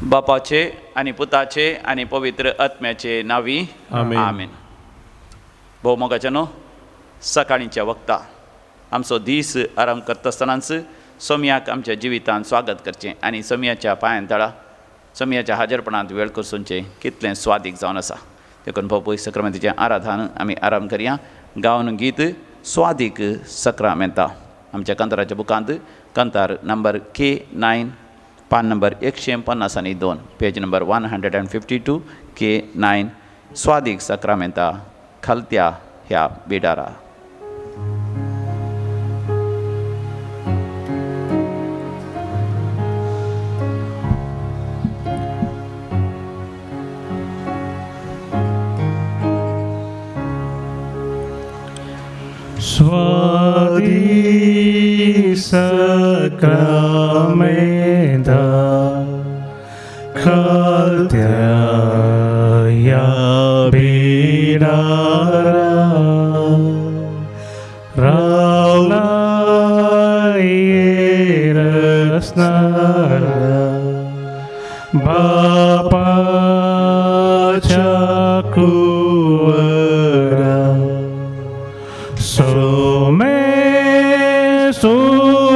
बापाचे आणि पुताचे आणि पवित्र आत्म्याचे नावी आमेन. आमेन. भोव मोगाच्यानो सकाळीच्या वक्ता आमचो दीस आराम करता आसतनाच सोमयाक आमच्या जिवितांत स्वागत करचें आनी सोमयाच्या पांयां तळा सोमयाच्या हाजरपणांत वेळ करसूनचें कितलें स्वादीक जावन आसा. देखून भोव पयस सक्रामेंताचें आराधन आमी आराम करया. गावन गीत स्वादीक सक्रामेंता आमच्या कंताराच्या बुकांत कंतार नंबर K9 पान नंबर 152 पेज नंबर 152 K9 स्वादीक सक्रामेंता खालत्या ह्या बिडारा. स्वादी सक्रामेंता खालत्या या बिडारा रावला येरसनारा बापाच्या कुवरा सोमे सुबांताळे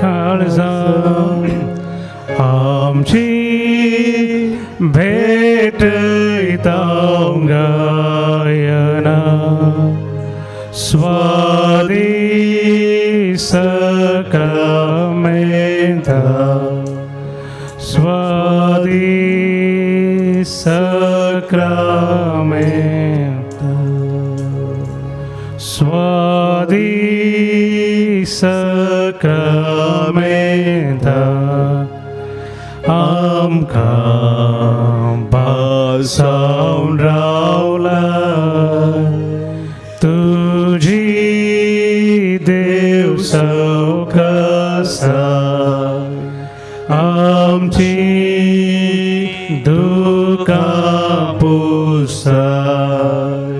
काळजा आमची भेटयता गायना स्वादी सक्रामेंता स्वादी सक्रामेंता स्वादी सक्रामेंता आमकां पासावन रावला तुजी देव सौकसा आमची दुकां पुसाय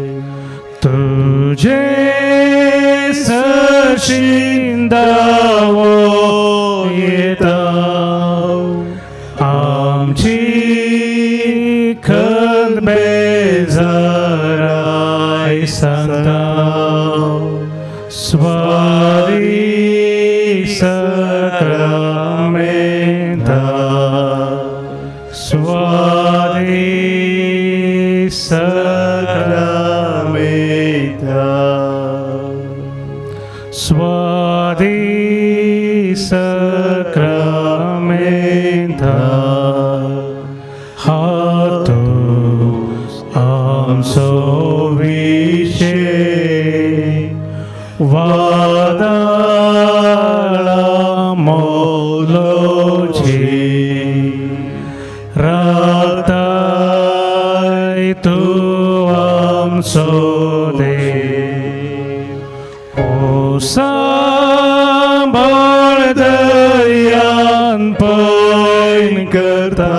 तुजे सशिंदावो येता आमची खंत बेजाराय सांगता स्वादी सक्रामेंता स्वादी सक्रामेंता स्वादी सक्रामेंता हातूस आमचो विशय वादळा मोलोची राताय तूं आमचो देव ओ सांबाळ दर्यान पैन करता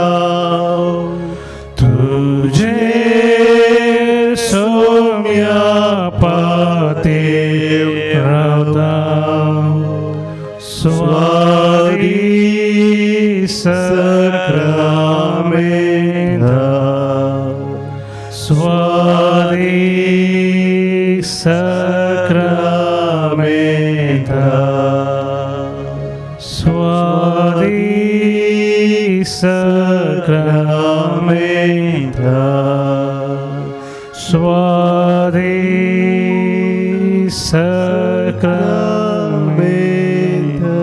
तुजे सोम्या पातेव रावता स्वादी सक्रामेंता स्वादी सक्रामेंता स्वादी सक्रामेंता स्वादी सक्रामेंता.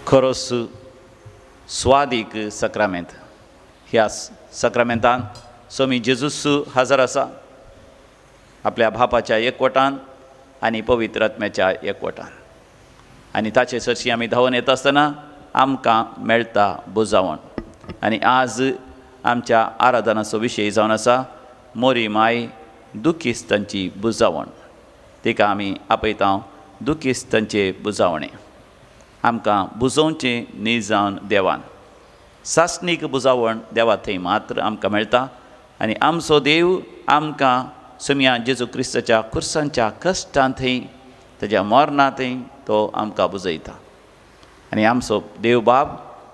खरोच स्वादीक सक्रामेंत ह्या सक्रामेंतान स्वामी जेजूस हजर आसा आपल्या बापाच्या एकवटान आनी पवित्र आत्म्याच्या एकवटान आनी ताचे सरशी आमी धांवन येता आसतना आमकां मेळटा बुजावण. आनी आज आमच्या आराधनाचो विशय जावन आसा मोरी माय दुखिस्तांची बुजावण. तिका आमी आपयता दुखिस्तांचे बुजावणे. आमकां बुजोवचें न्ही जावन देवान सासणीक बुजावण देवा थंय मात्र आमकां मेळटा आनी आमचो देव आमकां सुमया जेजू क्रिस्ताच्या कुर्सांच्या कश्टांत थंय ताच्या मरणांत थंय तो आमकां बुजयता आनी आमचो देव बाब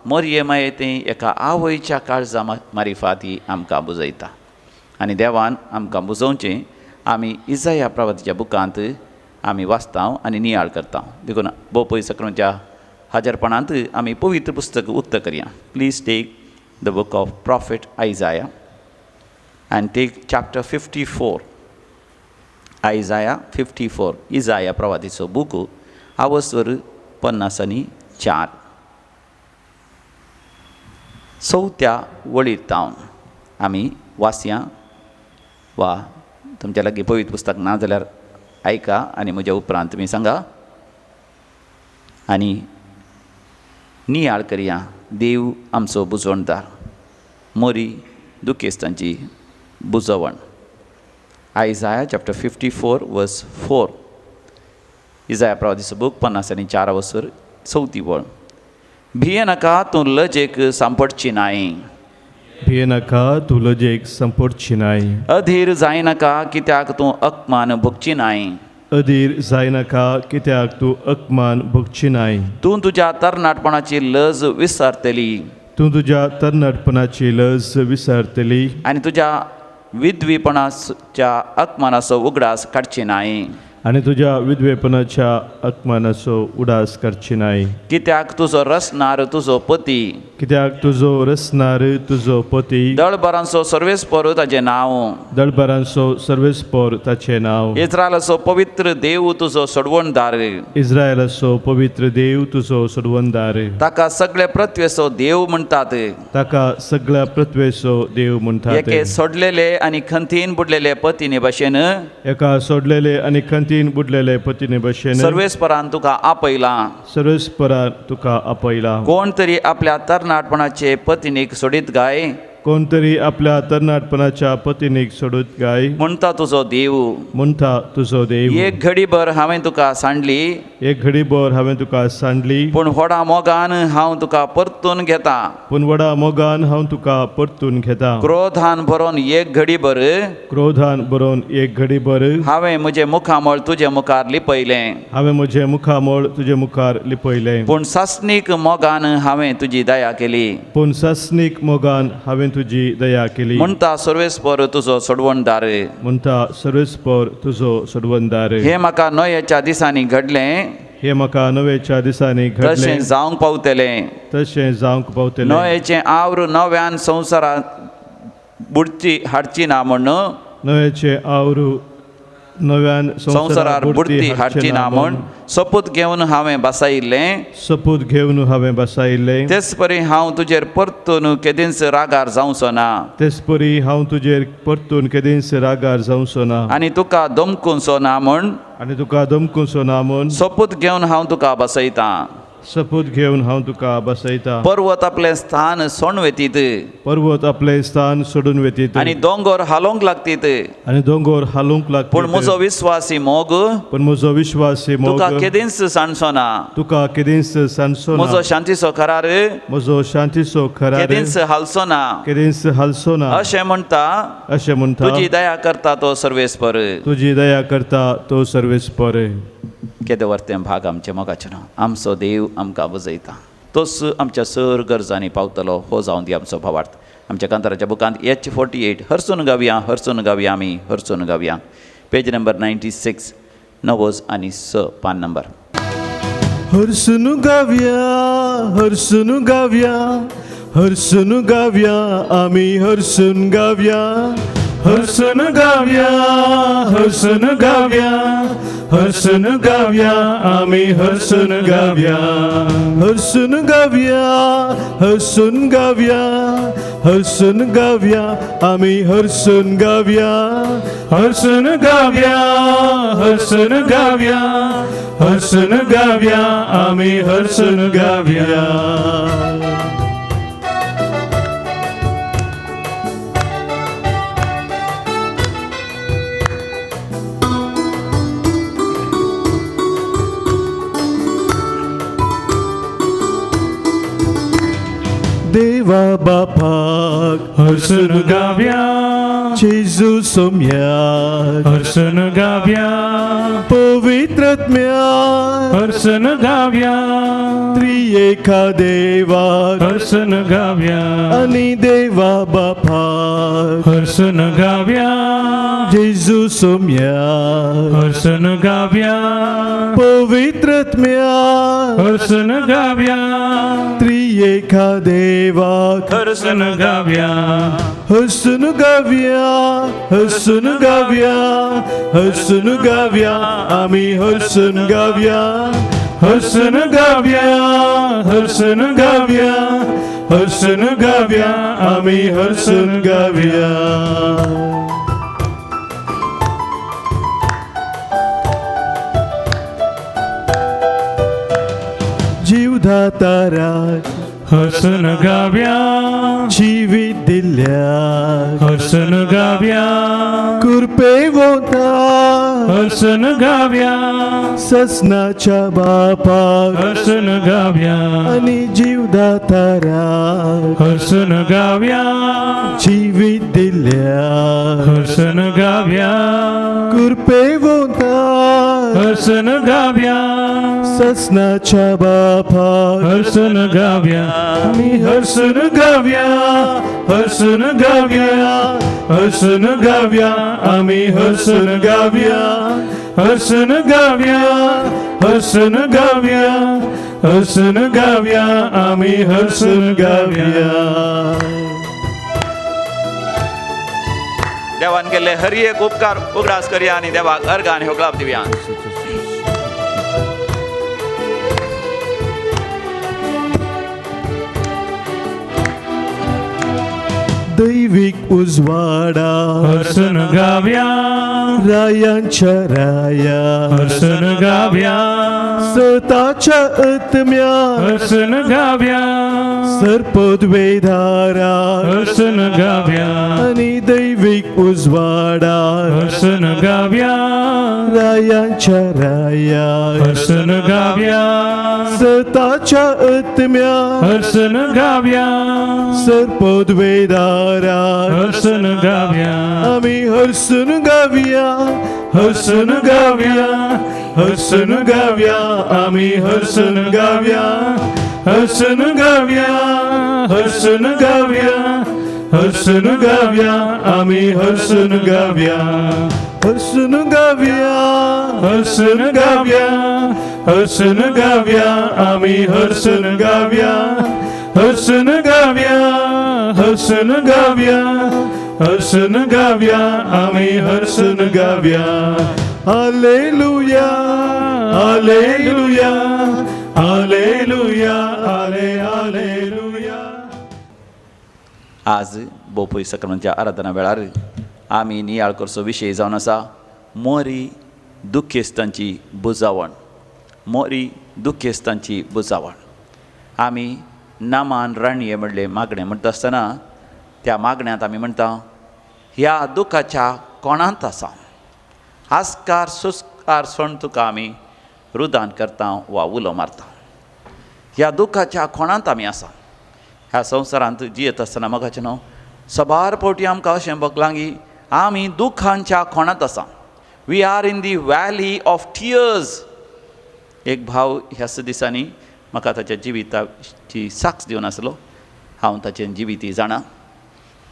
मोरये माये थंय एका आवयच्या काळजा मारिफात ही आमकां बुजयता आनी देवान आमकां बुजोवचें आमी इजाया प्रवादीच्या बुकांत आमी वाचता आनी नियाळ करता देखून भोव पयस साकरूच्या हाजरपणांत आमी पवित्र पुस्तक उक्त करया. Please take the book of prophet Isaiah and take chapter 54. Isaiah 54. Isaiah प्रवादीचो बूक आवसवर 54. चवथ्या वळीत आमी वाचया वा तुमच्या लागीं पवित्र पुस्तक ना जाल्यार आयका आनी म्हज्या उपरांत तुमी सांगा आनी नियाळ करया. देव आमचो बुजवणदार मोरी दुखेस्तांची बुजवण. Isaiah chapter 54 verse 4. इजाया प्रवादीचो बूक 54 वचर चवथी वळ. भिये नाका तूं लजेक सांपडची नाय. भिये नाका तूं लजेक सांपडची नाय. अधीर जायनाका कित्याक तूं अपमान भोगची नाय. अधीर जायनाका कित्याक तूं अपमान भोगची नाय. तूं तुज्या तरणाटपणाची लज विसरतली. तूं तुज्या तरणाटपणाची लज विसरतली. आनी तुज्या विधवीपणाच्या अपमानाचो उगडास काडची नाय. आनी तुज्या विधवेपणाच्या अपमानाचो उडास करची नाय. कित्याक तुजो रसनार तुजो पती. कित्याक तुजो रसनार तुजो पती. दळबरांचो सर्वेस्पर ताचें नांव. दळबरांचो सर्वेस्पर ताचें नांव. इस्रायलाचो पवित्र देव तुजो सोडवणदार. इस्रायलाचो पवित्र देव तुजो सोडवणदार. ताका सगळे पृथ्वेचो देव म्हणटात. ताका सगळ्या पृथ्वेचो देव म्हणटात. एके सोडलेले आनी खंतीन बुडलेले पतीने भाशेन एका सोडलेले आनी खंतीन बुडलेले पतीने भशेन सर्वेस्परान तुका आपयला. सर्वेस्परान तुका आपयला. कोण तरी आपल्या तरणाटपणाचे पत्नीक सोडीत गाय. कोण तरी आपल्या तरणाटपणाच्या पत्नीक सोडूत गाय. म्हणटा तुजो देव. म्हणटा तुजो देव. एक घडीभर हांवें तुका सांडली. एक घडीभर हांवें तुका सांडली. पूण व्हडा मोगान हांव तुका परतून घेता. पूण व्हडा मोगान हांव तुका परतून घेता. क्रोधान भरोवन एक घडीभर क्रोधान बरोवन एक घडीभर हांवें म्हजें मुखामळ तुजे मुखार लिपयलें. हांवें म्हजें मुखामळ तुजे मुखार लिपयलें. पूण सासणीक मोगान हांवें तुजी दया केली. पूण सासणीक मोगान हांवें तुजी दया केली. म्हणटा सर्वेस्पर तुजो सोडवणदार. म्हणटा सर्वेस्पर तुजो सोडवणदार. हे म्हाका नोयेच्या दिसांनी घडलें. हे म्हाका नवेच्या दिसांनी घडलें. तशें जावंक पावतलें. तशें जावंक पावतलें. नोयेचें आवृ नव्यान संवसारांत बुडची हाडची ना म्हण. नवेचें आवरू नव्यान संवसारार बुडती हाडची ना म्हण सपूत घेवन हांवें बसायिल्लें. सपूत घेवन हांवें बसायिल्लें. तेच परी हांव तुजेर परतून केदींच रागार जावचो ना. तेच परी हांव तुजेर परतून केदींच रागार जावचो ना. आनी तुका दमकुचो ना म्हण. आनी तुका दमकुचो ना म्हूण सपूत घेवन हांव तुका बसयता. सपूत घेवन हांव तुका बसयता. पर्वत आपलें स्थान सोडून वेतीत. पर्वत आपलें स्थान सोडून वेतीत. आनी दोंगर हालोवंक लागतीत. आनी दोंगर हालूंक लागतात. पूण म्हजो विस्वासी मोग पूण म्हजो विश्वासी मोग तुका केदींच सांडचो ना. तुका केदींच सांडचो ना. म्हजो शांतीचो करार म्हजो शांतीचो करार केदींच हालचो ना. केदींच हालचो ना. अशें म्हणटा अशें म्हणटा तुजी दया करता तो सर्वेस्पर. तुजी दया करता तो सर्वेस्पर. केदें वर्तें भाग आमचे मोगाचें न्हू. आमचो देव आमकां बुजयता. तोच आमच्या सर गरजांनी पावतलो हो जावन दी आमचो भावार्थ. आमच्या कांताराच्या बुकांत H48 हरसून गावया आमी हरसून गावया. पेज नंबर 96 नवोज आनी स पान नंबर. हरसून गावया हरसून गावया हरसून गावया आमी हरसून गावया. हरसून गावया हरसून गावया हरसून गावया आमी हरसून गावया. हरसून गावया हरसून गावया हरसून गावया आमी हरसून गावया. हरसून गावया हरसून गावया हरसून गावया आमी हरसून गावया. देव देवा बापाक हर्षन गाव्या जेजू सोम्याक हर्षन गाव्या पवित्रात्म्याक हर्षन गाव्या त्रिएका देवाक हर्षन गाव्या आणि देवा बापाक हर्षन गाव्या जेजू सोम्याक हर्षन गाव्या पवित्रात्म्याक हर्षन गाव्या त्रिएका देवाक हर्षन गाव्या हसून गाव्या हसून गाव्या हसून गाव्या आम्ही हसून गाव्या हर्षन गाव्या हर्षन गाव्या हसून गाव्या आम्ही हसून गाव्या जीवदातारा हर्षन गाव्या जीवित दिल्या हर्षन गाव्या कृपे होता हर्षन गाव्या ससनाच्या बापाक हर्षन गाव्या आणि जीवदातारा हर्षन गाव्या जीवित दिल्या हर्षन गाव्या कृपे होता हर्षन गाव्या ससनाच्या बापाक हर्षन गाव्या आम्ही हसून गाव्या हसून गाव्या हसून गाव्या आम्ही हसून गाव्या हसून गाव्या हसून गाव्या हसून गाव्या आम्ही हसून गाव्या देवान केले हरी एक उपकार उगडास करूया आणि देवाक अर्घ आणि होगलाप दिवया. दैविक उजवाडा हर्षन गाव्या रायांच्या राया हर्षन गाव्या स्वतःच्या आत्म्या हर्षन गाव्या सर्पोद्वेधारा हर्षन गाव्या आणि दैविक उजवाडा हर्षन गाव्या रायांच्या राया हर्षन गाव्या स्वतःच्या आत्म्या हर्षन गाव्या सर्पोद्वेधारा हर्षन गाव्या आम्ही हसून गाव्या हसून गाव्या हसून गाव्या आम्ही हसून गाव्या हसून गाव्या हसून गाव्या हसून गाव्या आम्ही हसून गाव्या हसून गाव्या हसून गाव्या हसून गाव्या आम्ही हसून गाव्या हसून गाव्या हसून गाव्या हसून गाव्या आम्ही हसून गाव्या हालेलुया हालेलुया हालेलुया हालेलुया. आज बोपय सक्रामेंतच्या आराधना वेळार आमी नियाळ करचो विशय जावन आसा मोरी दुख्खेस्तांची बुजावण. मोरी दुख्खेस्तांची बुजावण. आमी नामान राणये म्हणले मागणें म्हणटा आसतना त्या मागण्यांत आमी म्हणटा ह्या दुखाच्या कोणांत आसा. आस्कार सुस्कार सण तुका आमी रुदान करता वा उलो मारता. ह्या दुखाच्या कोणांत आमी आसा. ह्या संवसारांत जियेत आसतना मोगाचें न्हू सबार फावटी आमकां अशें भोगलां की आमी दुखांच्या कोणांत आसा. We are in the valley of tears. एक भाव ह्या दिसांनी म्हाका ताच्या जिविताची साक्ष दिवन आसलो. हांव ताचें जिविती जाणा.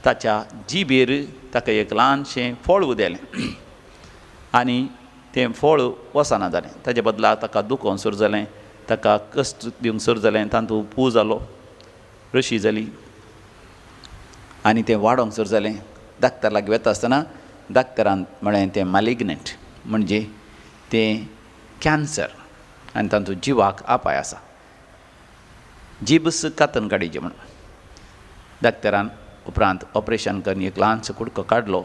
ताच्या जिबेर ताका एक ल्हानशें फळ उदेलें आनी तें फळ वचना जालें. ताचे बदला ताका दुखोवंक सुरू जालें. ताका कश्ट दिवंक सुरू जालें. तातूंत पू जालो, रशी जाली आनी तें वाडोवंक सुरू जालें. डाक्टर लागीं वता आसतना डाक्टरान म्हळें तें मॅलिग्नंट म्हणजे तें कॅन्सर आनी तातूंत जिवाक आपाय आसा. जीबस कातन काडीचें म्हणून डाक्टरान उपरांत ऑपरेशन करून एक ल्हानसो कुडको काडलो.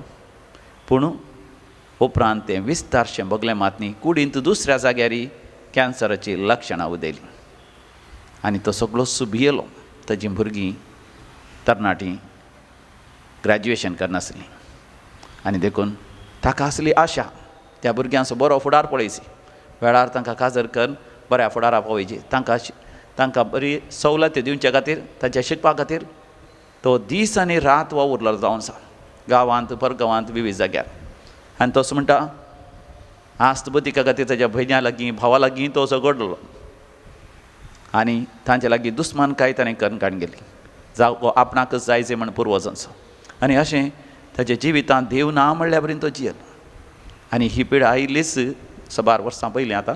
पूण उपरांत तें विस्तारशें बगलें मात न्ही कुडींत दुसऱ्या जाग्यार कॅन्सराची लक्षणां उदेलीं आनी तो सगळो सुबियेलो. ताजीं भुरगीं तरणाटीं ग्रॅज्युएशन करनासलीं आनी देखून ताका आसली आशा त्या भुरग्यांचो बरो फुडार पळयची. वेळार तांकां काजर करून बऱ्या फुडारा पावयची. तांकां बरी सवलती दिवचे खातीर तांच्या शिकपा खातीर तो दीस आनी रात वावुरलो जावन आसा गांवांत परगांवांत विविध जाग्यार. आनी तसो म्हणटा आस्त बतिका खातीर ताच्या भयण्या लागीं भावा लागीं तो असो घडलो आनी तांचे लागीं दुस्मानकाय ताणें करून काडून गेली जावं आपणाकच जायचें म्हण पुर्वजांचो. आनी अशें ताच्या जिवितांत देव ना म्हणल्या पर्यंत तो जियेलो. आनी ही पिडा आयिल्लीच 12 वर्सां पयलीं आतां.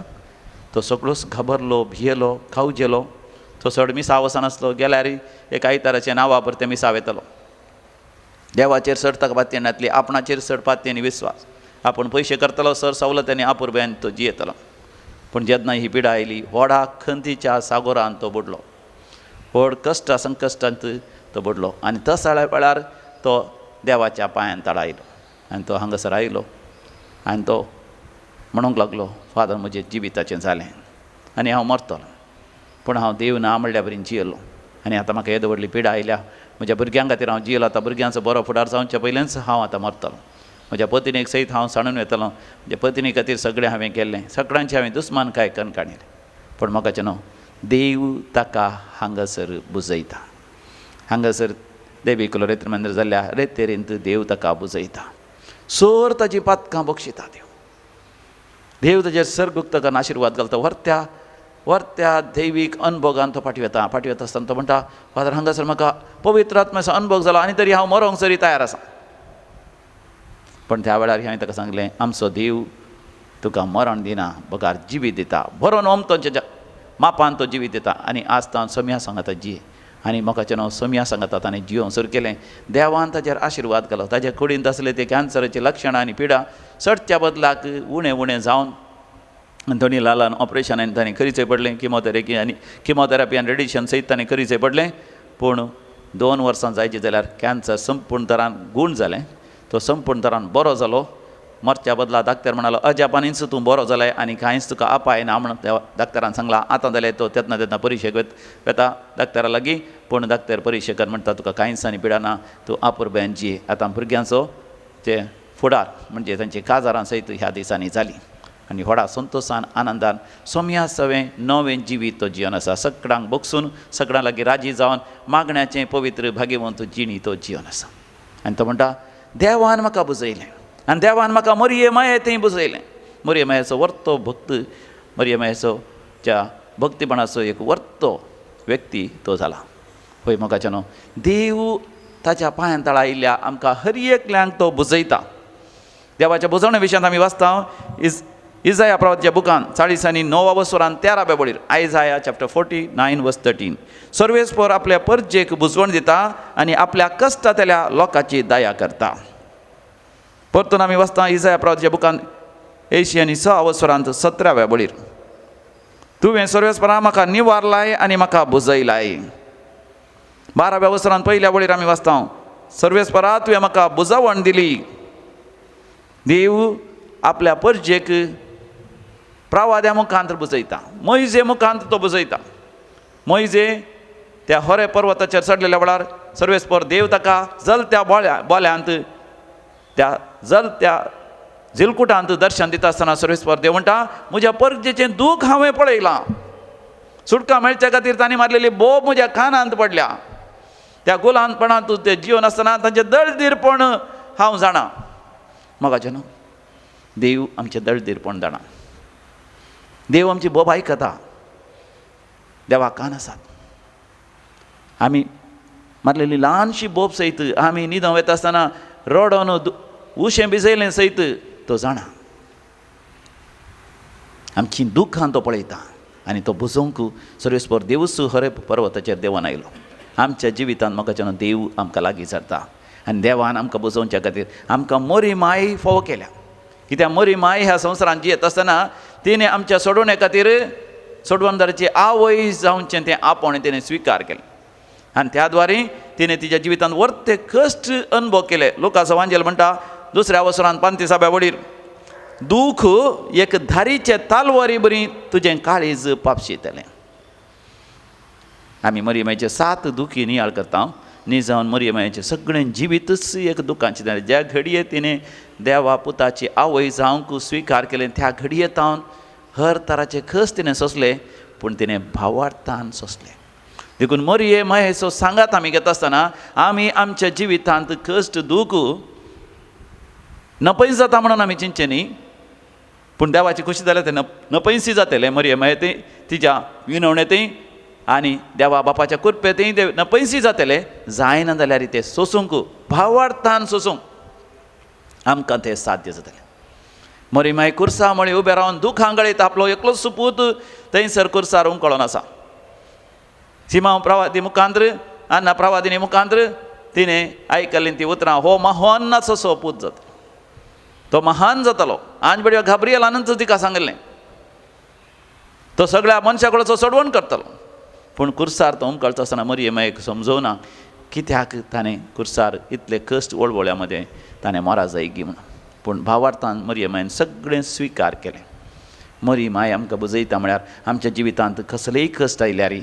तो सगळोच घाबरलो भियेलो खावजेलो. तो चड मिसाव वचनासलो. गेल्यार एक आयताराचें नांवा परतें मिसाव येतालो. देवाचेर चड ताका पातयेन येतली आपणाचेर चड पातयेन विस्वास. आपूण पयशे करतलो सर सवलतेंनी आपुरब्यान तो जियेतलो. पूण जेन्ना ही पिडा आयली व्हडा खंतीच्या सागोरांत तो बुडलो. व्हड कश्टा संकश्टांत तो बुडलो. आनी तस वेळार तो देवाच्या पांयान तळायलो. आनी तो हांगासर आयलो आनी तो म्हणूंक लागलो फादर म्हजें जिविताचें जालें आनी हांव मरतलो. पूण हांव देव ना म्हणल्या पर्यंत जियेलो. आनी आतां म्हाका येद व्हडली पिडा आयल्या. म्हज्या भुरग्यां खातीर हांव जियेलो. आतां भुरग्यांचो बरो फुडार जावचे पयलेंच हांव आतां मरतलो. म्हज्या पत्नीक सयत हांव सांडून वयतलो. म्हज्या पत्नी खातीर सगळें हांवें केल्लें. सगळ्यांचें हांवें दुस्मानकाय करून काडिलें. पूण म्हाका न्हू देव ताका हांगासर बुजयता. हांगासर देविकुलो रेत्र मंदिर जाल्ल्या रेतेरींत देव ताका बुजयता. सोर ताची पातकां बक्षिता देव. देव ताचेर सर्गुक्तकान आशिर्वाद घालता. वर्त्या दैवीक अनुभवान तो फाटी वता आसतना तो म्हणटा फादर हांगासर म्हाका पवित्र आत्म्याचो अनुभव जालो आनी तरी हांव मरोंक सरी तयार आसा. पण त्या वेळार हांवें ताका सांगलें आमचो देव तुका मरण दिना बगार जिवीत दिता. बरो नोमतांच्या मापान तो जिवीत दिता. आनी आज तां सोम्या सांगता जिये. आनी म्हाका हांव सोम्या सांगता ताणें जियोंक सुरू केलें. देवान ताचेर आशिर्वाद घालो. ताच्या कुडींत आसले ते कॅन्सराची लक्षणां आनी पिडा चडच्या बदलाक उणें जावन आनी थोडी ल्हान ऑपरेशनान ताणें करीचें पडलें. किमोथेरपी आनी रेडिएशन सयत ताणें करीचें पडलें. पूण 2 वर्सां जायची जाल्यार कॅन्सर संपूर्ण तरान गूण जालें. तो संपूर्ण तरान बरो जालो. मरच्या बदला डाक्टर म्हणालो अजापानीच तूं बरो जालें आनी कांयच तुका आपाय ना म्हणून त्या डाक्टरान सांगलां. आतां जाल्यार तो तेन्ना परिक्षेक वेता डाक्टरा लागीं. पूण डाक्टर परिक्षेकार म्हणटा तुका कांयच आनी पिडा ना तूं आपुरब्यान जिये. आतां भुरग्यांचो ते फुडार म्हणजे तांची काजारां सयत ह्या दिसांनी जाली. आनी व्हडा संतोशान आनंदान सोम्या सवें नवें जिवीत तो जिवन आसा. सगळ्यांक बगसून सगळ्यां लागीं राजी जावन मागण्याचें पवित्र भाग्यवंत जिणी तो जिवन आसा. आनी तो म्हणटा देवान म्हाका बुजयलें आनी देवान म्हाका मरिये माये थंय बुजयलें. मरिये मायेचो वर्तो भक्त मरिये मायेचो ज्या भक्तीपणाचो एक वर्तो व्यक्ती तो जाला. पळय म्हाका न्हू देव ताच्या पांयां तळा आयिल्ल्या आमकां हर एकल्यांक तो बुजयता. देवाच्या बुजवणे विशयांत आमी वाचता इजाया प्रवाच्या बुकान 40 आनी 9 वसोरान 13 बळीर आयजाया चॅप्टर 49 वर्स 13 सर्वेस्पर आपल्या परजेक बुजवण दिता आनी आपल्या कश्टातल्या लोकांची दया करता. परतून आमी वाचता इजाया प्रवाच्या बुकान 80 आनी 6 वसोरांत 17 बळीर तुवें सर्वेस्परा म्हाका निवारलाय आनी म्हाका बुजयलाय. 12 वसोरांत पयल्या बळीर आमी वाचता सर्वेस्परा तुवें म्हाका बुजवण दिली. देव आपल्या परजेक प्रवाद्या मुखांत बुजयता. मोइजे मुखांत तो बुजयता. मोइजे त्या होरे पर्वताचेर चडलेल्या वेळार सर्वेस्पर देव ताका जलत्या बोल्यांत त्या जलत्या झिलकुटांत दर्शन दिता आसतना सर्वेस्पर देव म्हणटा म्हज्या परजेचें दूख हांवें पळयलां. सुटका मेळच्या खातीर तांणी मारलेली बोब म्हज्या कानांत पडल्या. त्या गुलामपणांत ते जिवन आसतना तांचें दळदीरपण हांव जाणा. म्हाका न्हू देव आमचें दळदीरपण जाणा. देव आमची बोब आयकता. देवा कान आसात. आमी मारलेली ल्हानशी बोब सयत आमी न्हिदों वता आसतना रडोन उशें भिजयलें सयत तो जाणा. आमची दुखां तो पळयता आनी तो बुजोवंक सर्वेस्पर देवूच हरे पर्वताचेर देवान आयलो. आमच्या जिवितांत म्हाका देव आमकां लागीं सरता आनी देवान आमकां बुजोवच्या खातीर आमकां मोरी माय फोव केल्या. कित्याक मोरी माय ह्या संवसारांत जियेत आसतना तिणें आमच्या सोडवणे खातीर सोडवणदाराची आवय जावचें तें आपोण तिणें स्विकार केलें आनी त्या द्वारे तिणें तिच्या जिवितांत वर्ते कश्ट अनुभव केले. लुकास एवांजेल म्हणटा 2 वसोरांत 35 वळीर दूख एक धारीचे तालवारी बरी तुजें काळीज पापशितलें. आमी मरियमाचें 7 दुखी नियाळ करता. न्ही जावन मरियमाचें सगळें जिवीतच एक दुखांचें जालें. ज्या घडये तिणें देवा पुताची आवय जावंक स्विकार केलें त्या घडयेंतावन हर तराचे खस तिणें सोंसले. पूण तिणें भावार्थान सोंसलें. देखून मरये महेसो सांगात आमी घेता आसतना आमी आमच्या जिवितांत कश्ट दूख नपयस जाता म्हणून आमी चिंतचे न्ही, पूण देवाची खुशी जाल्यार ते नपयसी जातले. मरये महे ती तिच्या विनवणेतय आनी देवा बापाच्या कृपेतय ते नपयसी जातले. जायना जाल्यार ते सोसूंक भावार्थान सोसूंक आमकां ते साध्य जातलें. मरी मागीर कुर्सा मळी उबे रावन दुखां गळयता. आपलो एकलो सुपूत थंयसर कुर्सार उंकळोन आसा. सिमा प्रवादी मुखांत्र अन्ना प्रवादिनी मुखांत्र तिणें आयकल्लीं ती उतरां, हो महानाचो सोपूत जाता, तो महान जातालो. आंज बडयो घाबरियेलानच तिका सांगलें, तो सगळ्या मनशा कडचो सोडवण करतलो. पूण कुर्सार तो उमकळटा आसतना मरये मायेक समजोवना कित्याक ताणें कुर्सार इतले कश्ट वळवळ्या मदें ताणें मोरा जायगी म्हणून. पूण भावार्थान मरये मायेन सगळें स्विकार केलें. मरी माय आमकां बुजयता म्हळ्यार आमच्या जिवितांत कसलेय कश्ट आयल्यार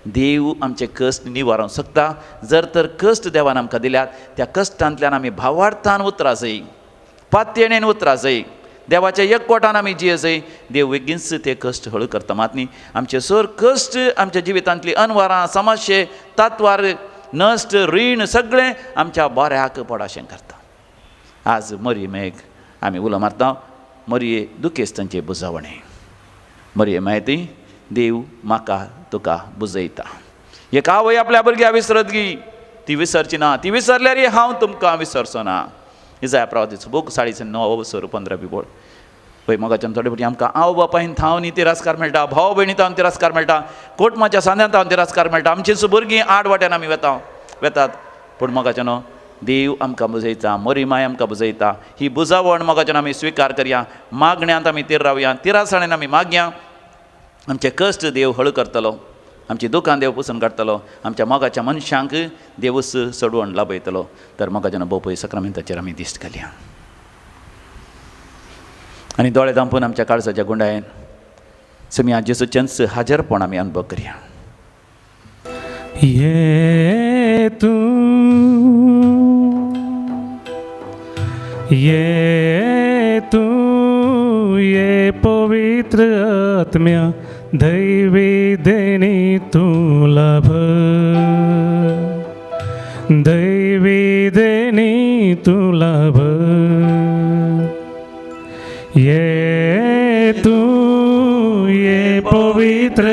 देव आमचे कश्ट निवारूंक शकता. जर तर कश्ट देवान आमकां दिल्यात त्या कश्टांतल्यान आमी भावार्थान उतरां जाय, पातयेणेन उतरां जाय, देवाच्या एकवटान आमी जिये जाय. देव बेगीनच ते कश्ट हळू करता. मात न्ही आमचे सर कश्ट आमच्या जिवितांतली अनवरां समस्ये तातवार नश्ट रीण सगळें आमच्या बऱ्याक पडाशें करता. आज मरये मायेक आमी उलो मारता, मरये दुखेस्तांचे बुजावणे. मरये मायेती देव म्हाका तुका बुजयता. एक आवय आपल्या भुरग्याक विसरत गी, ती विसरची ना. ती विसरल्यार हांव तुमकां विसरचो ना. इजाया प्रवादीचो बूक 9:9-15 बोल पळय. मोगाच्यान थोडे फावटी आमकां आवय बापायन थावन तिरस्कार मेळटा, भाव भयणी थावन तिरस्कार मेळटा, कोटमाच्या सांद्यान थावन तिरस्कार मेळटा. आमचीच भुरगीं आड वाट्यान आमी वेतात. पूण मोगाच्यान देव आमकां बुजयता, मरी माय आमकां बुजयता. ही बुजावण मोगाच्यान आमी स्विकार करया. मागण्यांत आमी तीर रावया, तिरासणेन आमी मागया. आमचे कश्ट देव हळू करतलो, आमची दुकान देव पुसून काडटलो, आमच्या मोगाच्या मनशांक देवूच सोडवण लाभयतलो. तर मोगाच्यान भोवपय सक्रामेंताचेर आमी दिश्ट घालया आनी दोळे धांपून आमच्या काळजाच्या गुंडायेन समिया जेसूचेंच हाजरपण आमी अनुभव करया. ये तू ये पवित्र आत्म्या दैवी देणी तुला भर, दैवी देणी तुला भर. ये तू ये पवित्र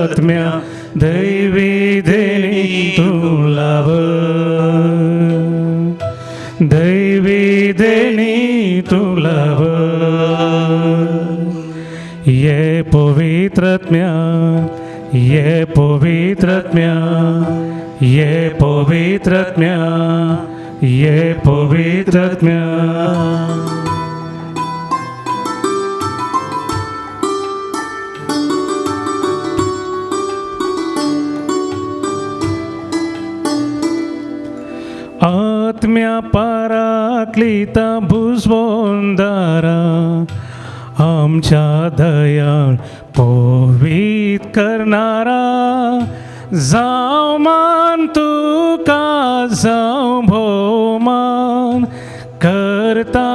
आत्म्या दैवी देणी तुला भर, दैवी देणी तुला भर. ये पवित्र आत्म्या, ये पवित्र आत्म्या, ये पवित्र आत्म्या, ये पवित्र आत्म्या. आत्म्या पराक्लिता भुजवंदारा आमच्या दयाळ पवित करणारा. जाव मान तुका जाव भोवमान करता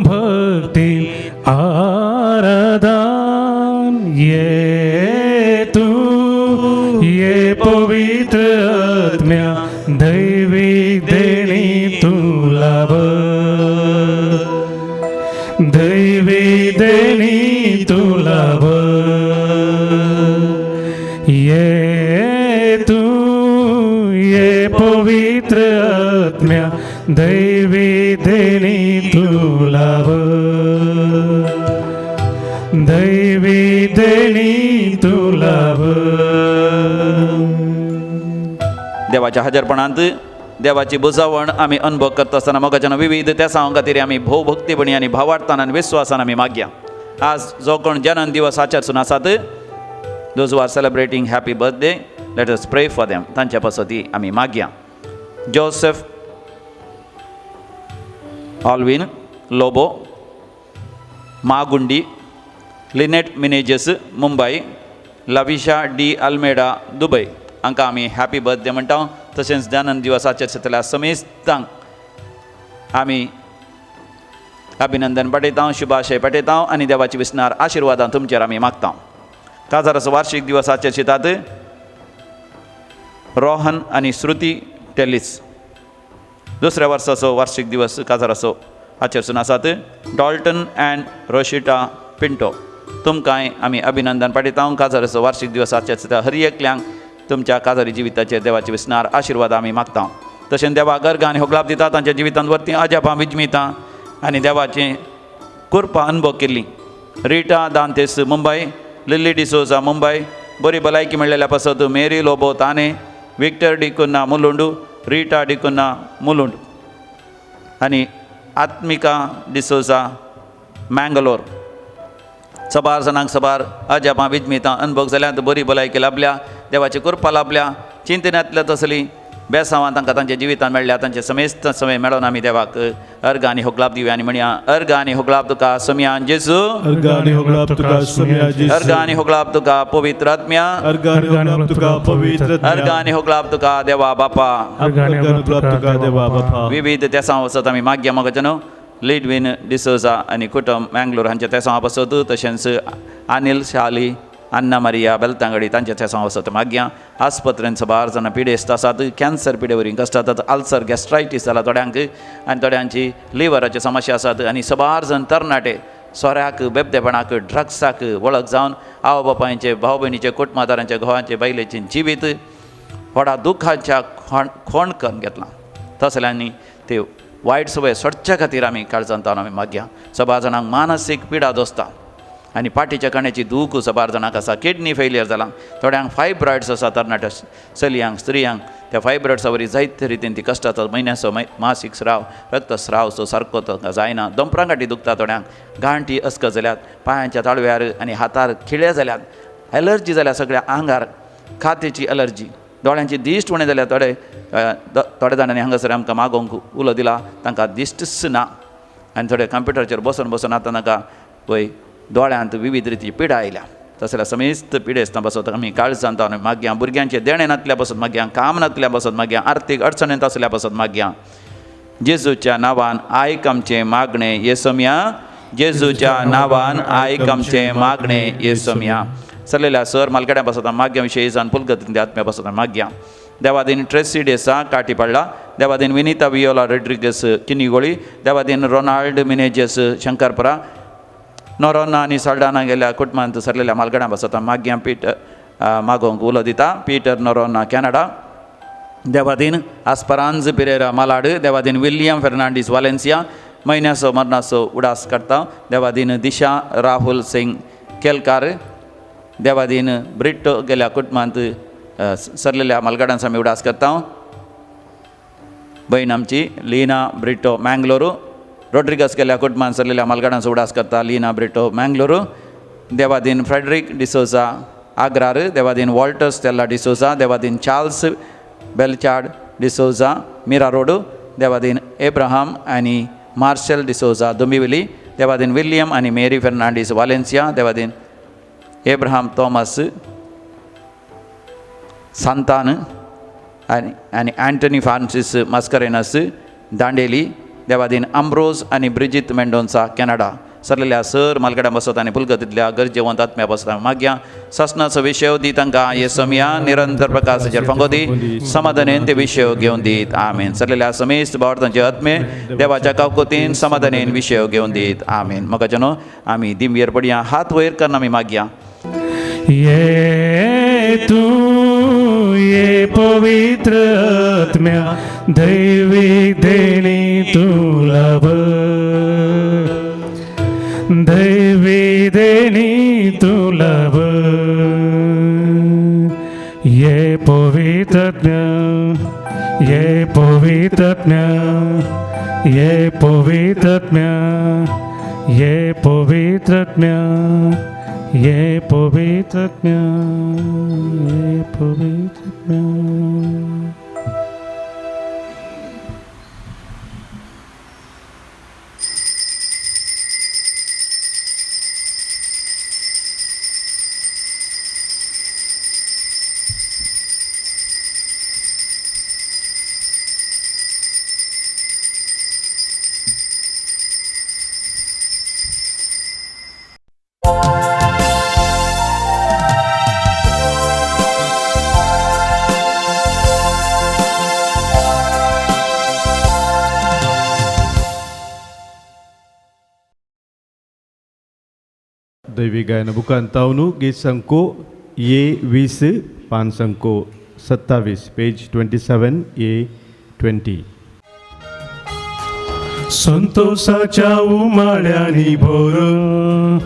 भक्ती आराधन. ये तू ये पवित्र आत्म्या दैवी देणी तुला भर, दैवी देणी तुला भर. ये तू ये पवित्र आत्म्या दैवी देणी तुला भर, दैवी देणी तुला भर. देवाच्या हजरपणांत देवाची बुजावण आमी अनुभव करता आसतना मोगाच्यान विविध त्या सांग खातीर आमी भोवभक्तीपणी आनी भावार्थान आनी विश्वासान आमी मागया. आज जो कोण जनन दिवस आचरसून आसात, those who are celebrating happy birthday, let us pray for them. तांच्या पासती आमी मागया. जोसेफ ऑल्विन लोबो, मागुंडी, लिनेट मिनेजेस मुंबय, लविशा डी अल्मेडा दुबय हांकां आमी हॅपी बर्थडे म्हणटा. तशेंच जनन दिवस आचरतल्या समेस्तांक आमी अभिनंदन पाठयता, शुभाशय पाठयता आनी देवाची विस्नार आशिर्वादां तुमचेर आमी मागता. काजाराचो वार्षिक दिवस आचरतात रोहन आनी श्रुती टेलिस दुसऱ्या वर्साचो वार्षिक दिवस काजार असो हाचेरसून आसात. डॉल्टन अँड रोशिटा पिंटो तुमकांय आमी अभिनंदन पाठयता. काजाराचो वार्षिक दिवस आजच्या हर एकल्यांक तुमच्या काजारी जिविताचेर देवाचे विस्नार आशिर्वाद आमी मागता. तशेंच देवाक अर्घ आनी होगलाप दिता. तांच्या जिवितांत वर्ती अजापां विजमिता आनी देवाचें कृपा अनुभव केल्ली. रिटा दांतेस मुंबय, लिली डिसोजा मुंबय, बरी भलायकी मेळ्ळेल्या पासत मेरी लोबो ताने, विक्टर डिकुन्ना मुलुंड, रिटा डिकुन्ना मुलुंड आनी आत्मिका डिसोजा मँगलोर. सबार जाणांक सबार अजापां विजमितां अनुभव जाल्यात. बरी भलायकी लाभल्या, देवाची कृपा लाभल्या. चिंतनांतल्या तसली बेसांवां तांकां तांच्या जिवितांत मेळ्ळ्या. तांचे समेस्त समय मेळोन आमी देवाक अर्घ आनी होगलाप दिवया आनी म्हणया अर्घ आनी होगलाप तुका सोम्या जेजू, अर्घ आनी होगलाप तुका सोम्या जेजू, अर्घ आनी होगलाप तुका पवित्र आत्म्या, अर्घ आनी होगलाप तुका पवित्र अर्घ आनी होगलाप तुका देवा बापा. अर्घ आनी होगलाप तुका देवा बापा. विविध तेसां वसत आमी मागया मोगाचनो लिडविन डिसोजा आनी कुटुंब मँगलोर हांच्या तेसां बसत. तशेंच अनिल शाली, अन्ना मारिया बेलतांगडी तांच्या तेसां वसत मागया. आस्पत्रेंत सबार जाणां पिडेस्त आसात. कॅन्सर पिडे वरी कश्ट जातात. आल्सर गॅस्ट्रायटीस जाला थोड्यांक आनी थोड्यांची लिव्हराची समस्या आसात. आनी सबार जण तरणाटे सोऱ्याक बेबदेपणाक ड्रग्साक वळख जावन आवय बापायचे भाव भयणीचे कुटुंबादारांचे घोवांचे बायलेचें जिवीत व्हडा दुखाच्या खोणकन घेतलां. तसल्यांनी ते वायट सवय सोडच्या खातीर आमी काळजांतावन आमी मागया. सबार जाणांक मानसीक पिडा दोसता आनी पाठीच्या कण्याची दूख सबार जाणांक आसा. किडनी फेलियर जालां. थोड्यांक फायब्रॉयड्स आसा तरणाट्या चलयांक स्त्रियांक. त्या फायब्रॉयड्सा वरी जायते रितीन ती कश्ट जाता. म्हयन्याचो मासीक स्राव रक्तस्राव सारको तो जायना. दंपरां गांठी दुखता. थोड्यांक गांठी अस्क जाल्यात. पांयाच्या ताळव्यार आनी हातार खिळे जाल्यात. एलर्जी जाल्या सगळ्या आंगार. खातेची एलर्जी. दोळ्यांची दिश्ट उणें जाल्यार थोड्या जाणांनी हांगासर आमकां मागोवंक उलो दिला. तांकां दिश्टच ना आनी थोडे कंप्युटराचेर बसून बसून आतां तांकां पळय दोळ्यांत विविध रितीची पिडा आयल्या. तशें जाल्यार समेस्त पिडेस्तां बसत आमी काळजांत आनी मागया. भुरग्यांचे देणे नातल्या बसत मागया. काम नातल्या बसत मागया. आर्थीक अडचणेंत आसल्या बसत मागया. जेजूच्या नांवान आयक आमचें मागणें येसोम्या. जेजूच्या नांवान आयक आमचें मागणें येसोम्या. चललेल्या सर मालकेड्या बसत मागया विशयी जावन पुलगतींत आत्म्या बसत मागया. देवादीन ट्रेसी डेसा काटी पडला. देवादीन विनीता वियोला रोड्रिगस किनीगोळी. देवादीन रोनाल्ड मिनेजेस शंकरपुरा. नोरोना आनी साल्डाना गेल्या कुटुंबांत सरलेल्या मालगड्या बसत मागया. पीटर मागोवंक उलो दिता. पीटर नोरोना कॅनडा. देवादीन आस्परांज पिरेरा मालाड. देवादीन विलियम फेर्नांडीस वालेन्सिया. म्हयन्याचो मरणाचो उडास काडटा. देवादीन दिशा राहुल सिंग केलकार. देवादीन ब्रिट्टो गेल्या कुटुंबांत सरलेल्या मालगड्यांचा आमी उडास करता. भयण आमची लिना ब्रिट्टो मँगलोरू. रोड्रिगस गेल्या कुटुंबांत सरलेल्या मालगड्यांचो उडास करता. लिना ब्रिट्टो मँगलोरू. देवादीन फ्रेडरीक डिसोजा आग्रार. देवादीन वॉल्टर स्टेला डिसोजा. देवादीन चार्ल्स बेलचार्ड डिसोजा मिरा रोड. देवादीन एब्राहाम आनी मार्शल डिसोजा दोंबिवली. देवादीन विलियम आनी मेरी फेर्नांडीस वालेन्सिया. देवादीन एब्राहाम थॉमस सांतान आनी अँटनी फ्रांसीस मास्करेनस दांडेली. देवादीन अम्ब्रोज आनी ब्रिजित मेंडोन्सा कॅनडा. सरलेल्या सर मालगड्या बसत आनी पुलगतींतल्या गरजेवंत आत्म्या बसत मागया. ससनाचो विशय दी तांकां येसोम्या. निरंतर प्रकाशाचेर फंगो दी. समाधानेन ते विशय घेवन दीत. आमेन. सरलेल्या समेस्त बावर्थांचे आत्मे देवाच्या कावकोतीन समाधानेन विशय घेवन दीत. आमेन. म्हाका जनो आमी दिमयेर पडया. हात वयर करून आमी मागया. ये तू ये पवित्र आत्म्या दैविक देणी तुला दैवी देणी तुला ये पवित्र आत्म्या ये पवित्र आत्म्या ये पवित्र आत्म्या ये पवित्र आत्म्या ये पवित्र आत्म्या ये पवित्र आत्म्या. दैवी गायन बुकांतावनु गीत संको ये 20 पान संको 27 पेज 27 ये 20. संतोषाच्या उमाळ्यांनी भरून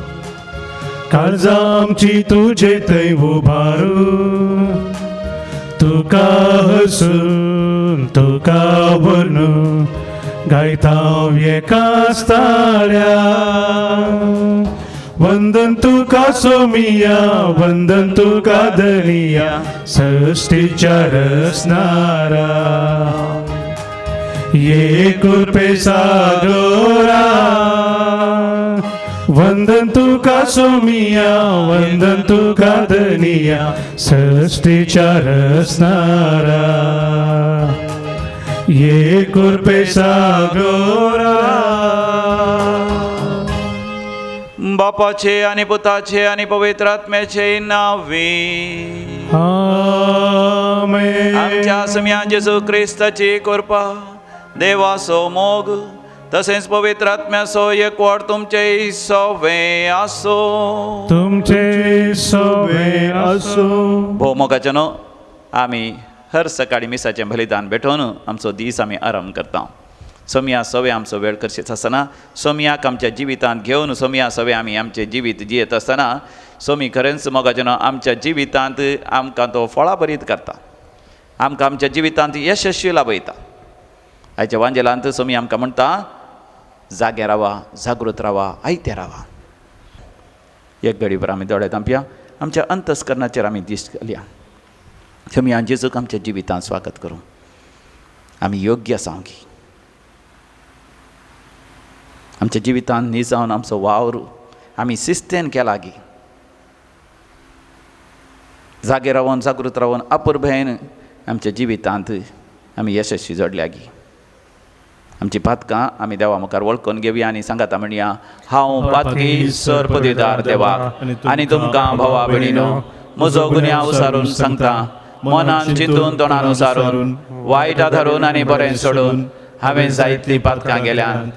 काळजा आमची तुझे थंय उभारू तुका हसून तुका भरून गायता एकास्ताळ्या वंदन तुका सोमिया वंदन तुका दलिया सृष्टीच्या रचणारा ये कृपे सागरा वंदन तुका सोमिया वंदन तुका दलिया सृष्टीच्या रचणारा ये कृपे सागरा. बापाचे आणि पुताचे आणि पवित्र आत्म्याचे नावे आमेन. आमच्या सम्या जेजू ख्रिस्ताची कृपा देवासो मोग तसेच पवित्र आत्म्यासो एकवट तुमचे सवे असो तुमचे सवे असो. भोवमोगाचे न्हू आमी हर सकाळी मिसाचें बलिदान भेटोवन आमचो दीस आमी आराम करता. सोमया सवे आमचो वेळ करचेच आसतना सोमयाक आमच्या जिवितांत घेवन सोमया सवे आमी आमचें जिवीत जियेत आसतना सोमी खरेंच मोगाचें न्हू आमच्या जिवितांत आमकां तो फळां बरीत करता आमकां आमच्या जिवितांत यशस्वी लाभयता. आयच्या वांजेलांत सोमी आमकां म्हणटा जागे रावा जागृत रावा आयते रावा. एक घडीभर आमी दोळे धांपया आमच्या अंतस्करणाचेर आमी दिश्ट घालया. सोमी जेजूक आमच्या जिवितांत स्वागत करूं आमी योग्य आसा की आमच्या जिवितांत न्ही जावन आमचो वावर आमी शिस्तेन केला गी जागे रावन जागृत रावन अपुर्भेन आमच्या जिवितांत आमी यशस्वी जोडल्या गी. आमची पातकां आमी देवा मुखार वळखून घेवया आनी सांगाता म्हणया हांव पातकी सर पदवीदार देवाक आनी तुमकां भावा भयणीनो म्हजो गुन्यांव उसारून सांगता मनान चिंतून तोंडान उसारून वायट आधारून आनी बरें सोडून हांवें जायतलीं पातकां गेल्यान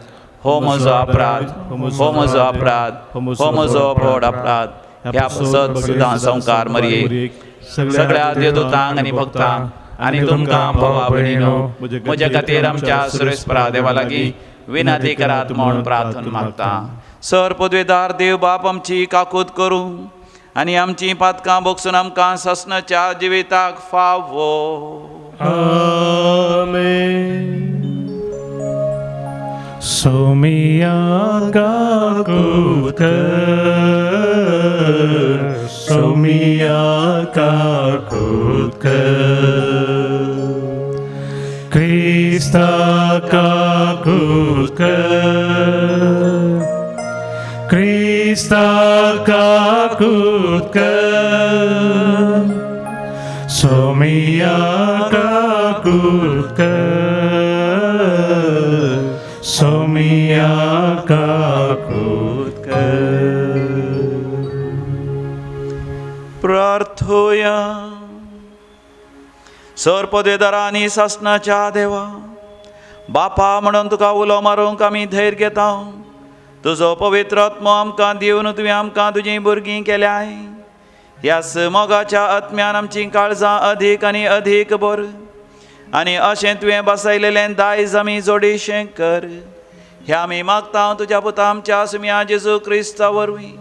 हो म्हजो अपराध हो म्हजो अपराध हो म्हजो व्हड अपराध. ह्या सत सुद्दां संवकार मरये सगळ्या देवदूतांक आनी भक्तांक आनी तुमकां भावा भयणीनो म्हजे खातीर आमच्या सुरेस्परा देवा लागीं विनंती करात म्हूण प्रार्थना मागता. सर पदवेदार देव बाप आमची काकूत करूं आनी आमची पातकां भोगसून आमकां ससनाच्या जिविताक फावो. आमेन. सोमिया काकूत कर सोमिया काकूत कर क्रिस्ता काकूत कर क्रिस्ता काकूत कर सोमिया काकूत कर सोमिया काकूत कर. प्रार्थोया. सर पदवेदारांनी शासनाच्या देवा बापा म्हणून तुका उलो मारूंक आमी धैर्य घेता. तुजो पवित्र आत्मो आमकां दिवन तुवें आमकां तुजीं भुरगीं केल्याय. ह्याच मोगाच्या आत्म्यान आमचीं काळजां अधीक आनी अधीक बर आनी अशें तुवें बसयलेलें दायज आमी जोडीशें कर. हें आमी मागता तुज्या पुता आमच्या सुम्या जेजू क्रिस्ता वरवीं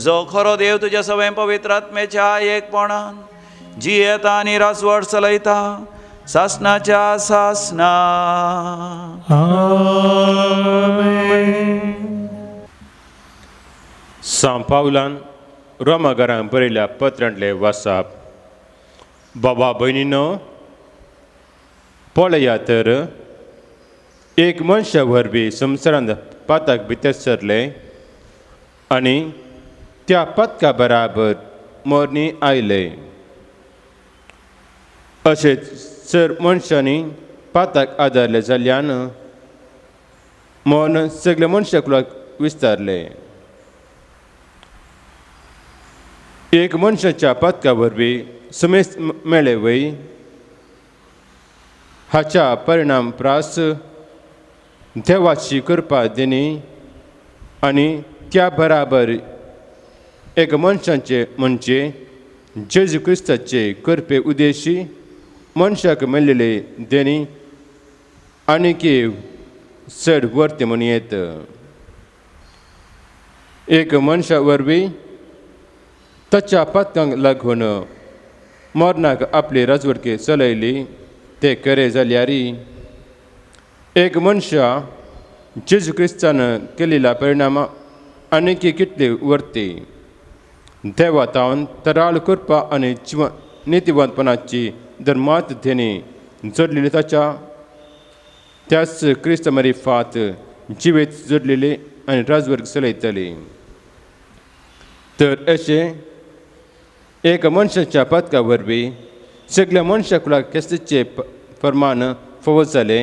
जो खरो देव तुज्या सगळें पवित्र आत्म्याच्या एकपणान जियेता आनी रासवड चलयता सासनाच्या सासना. आमेन. सांत पावलान रोमाकारांक बरयल्या पत्रांतले वाचप. बाबा भयणीनो पळया तर एक मनशा वरवीं संवसारांत पाताक भितर सरले आनी त्या पातका बराबर मोरणी आयले. अशेंच सर मनशांनी पाताक आदारले जाल्यान मोन सगळ्या मनशाकुलाक विस्तारले. एक मनशाच्या पातका वरवीं समेस्त मेळे वय हाच्या परिणाम प्रास देवाची कृपा दिनी आनी त्या बराबर एक मनशांचे म्हणजे जेजू क्रिस्ताचे करपे उद्देशी मनशाक मेळिल्ले देणी आनीक चड वर्ते म्हूण येत. एक मनशा वरवीं ताच्या पातकांक लागून मरणाक आपली राजवटकी चलयली ते खरें जाल्यार एक मनशा जेजू क्रिस्तान केलेल्या परिणामा आनीक कितले वर्ती देवातावन तराळ करपा आनी नितीवंतपणाची धर्मात देणी जोडलेली ताच्या त्याच क्रिस्त मार्फत जिवीत जोडलेली आनी राजवट चलयतली. तर अशें एक मनशाच्या पदका वरवीं सगळ्या मनशा कुलाक क्रिस्ताचे फर्मान फावो जाले,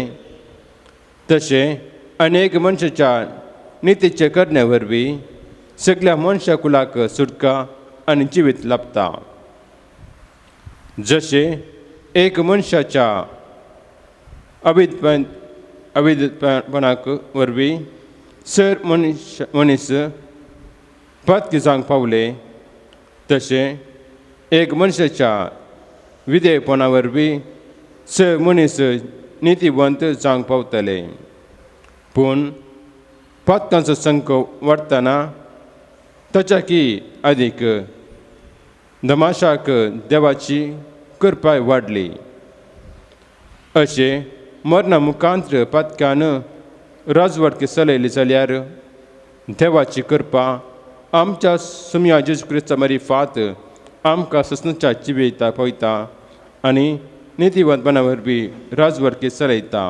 तशें अनेक मनशाच्या नितीचे करण्या वरवीं सगळ्या मनशा कुलाक सुटका आनी जिवीत लाभता. जशें एक मनशाच्या अविधपणाक वरवीं सर मनीस पदकी जावंक पावले, तशें एक मनशाच्या विधेयपणा वरवीं सर मनीस नितीवंत जावंक पावतले. पूण पदकांचो संख्या वाडटना ताच्याकी अदीक दमाशाक देवाची कृपा वाडली. अशें मरणा मुखांत्र पदकान राजवट चलयली जाल्यार देवाची कृपा आमच्या सुम्या जेजू क्रिस्ता मार्फत आमकां ससनच्या जिवीता पळयता आनी नितीवंतपणा वरवीं राजवट चलयता.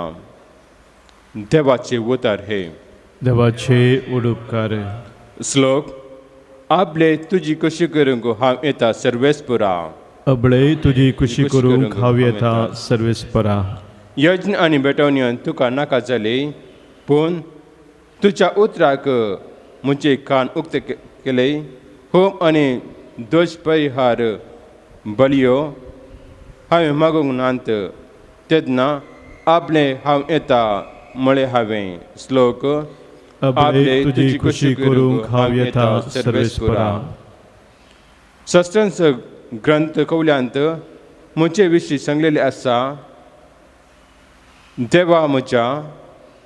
देवाचे उतार हे. देवाचे उडुपकार. श्लोक. आपले तुजी कशी करूंक हांव येता सर्वेस्परा. अबळे तुजी खुशी करूंक हांव येता सर्वेस्परा. यज्ञ आनी बेटवण्यो तुका नाका जाली, पूण तुज्या उतराक म्हजे कान उक्ते केले. होम आनी दोश परिहार बलयो हांवें मागूंक नात, तेन्ना आपले हांव येता म्हळें हांवें. श्लोक. अबळे तुजी खुशी करूंक हांव येता सर्वेस्परा. शस्त्रांच ग्रंथ कवल्यांत म्हजे विशीं सांगलेले आसा. देवा म्हज्या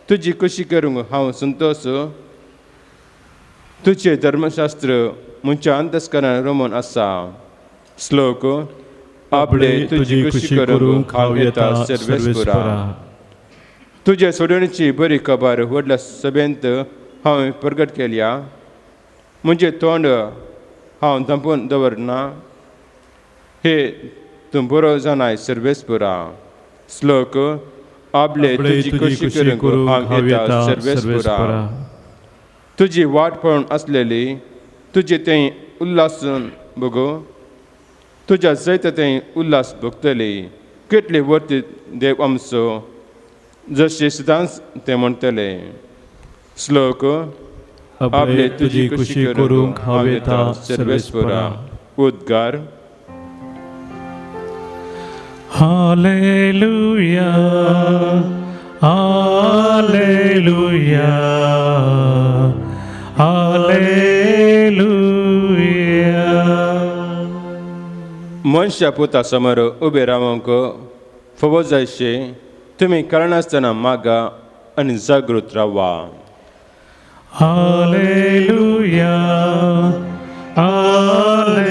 तुजी कशी करूंक हांव संतोश. तुजें धर्मशास्त्र म्हज्या अंतस्करान रमून आसा. श्लोक. आपले तुजी खुशी करूंक हांव येता सर्वेस्परा. तुजे सोडणीची बरी खबर व्हडल्या सभेंत हांवें प्रगट केल्या. म्हजें तोंड हांव धांपून दवरना. हे तूं बरो जाणाय सर्वेस्परा. श्लोक. आपले तुजी कशी करूंक हांव येता सर्वेस्परा. तुजी वाट पळोवन आसलेली तुजे तें उल्हासून बगो. तुज्या जायते तें उल्हास भोगतली. कितले वर्ती देव आमचो जशें सदांच ते म्हणटले. श्लोक. आपले तुजी खुशी करूंक हांव येता सर्वेस्परा. उद्गार. Hallelujah hallelujah hallelujah. मनशा पुता समोर उबे रावंक फावो जायशें तुमी कारणासतना मागा आनी जागृत रावा. Hallelujah hallelujah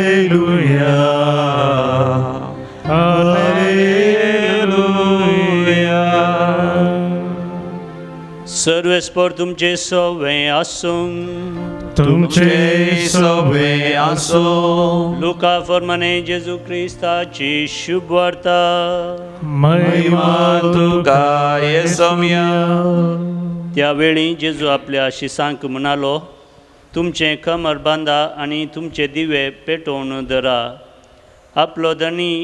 hallelujah. सर्वेस्पर तुमचे सवे आसूं. तुमचे सवे आसो. लुका फर्माने जेजू क्रिस्ताची शुभ वार्ता. महिमा तुका येसोम्या. त्यावेळी जेजू आपल्या शिसांक म्हणालो, तुमचे कमर बांदा आनी तुमचे दिवे पेटोवन धरा. आपलो धनी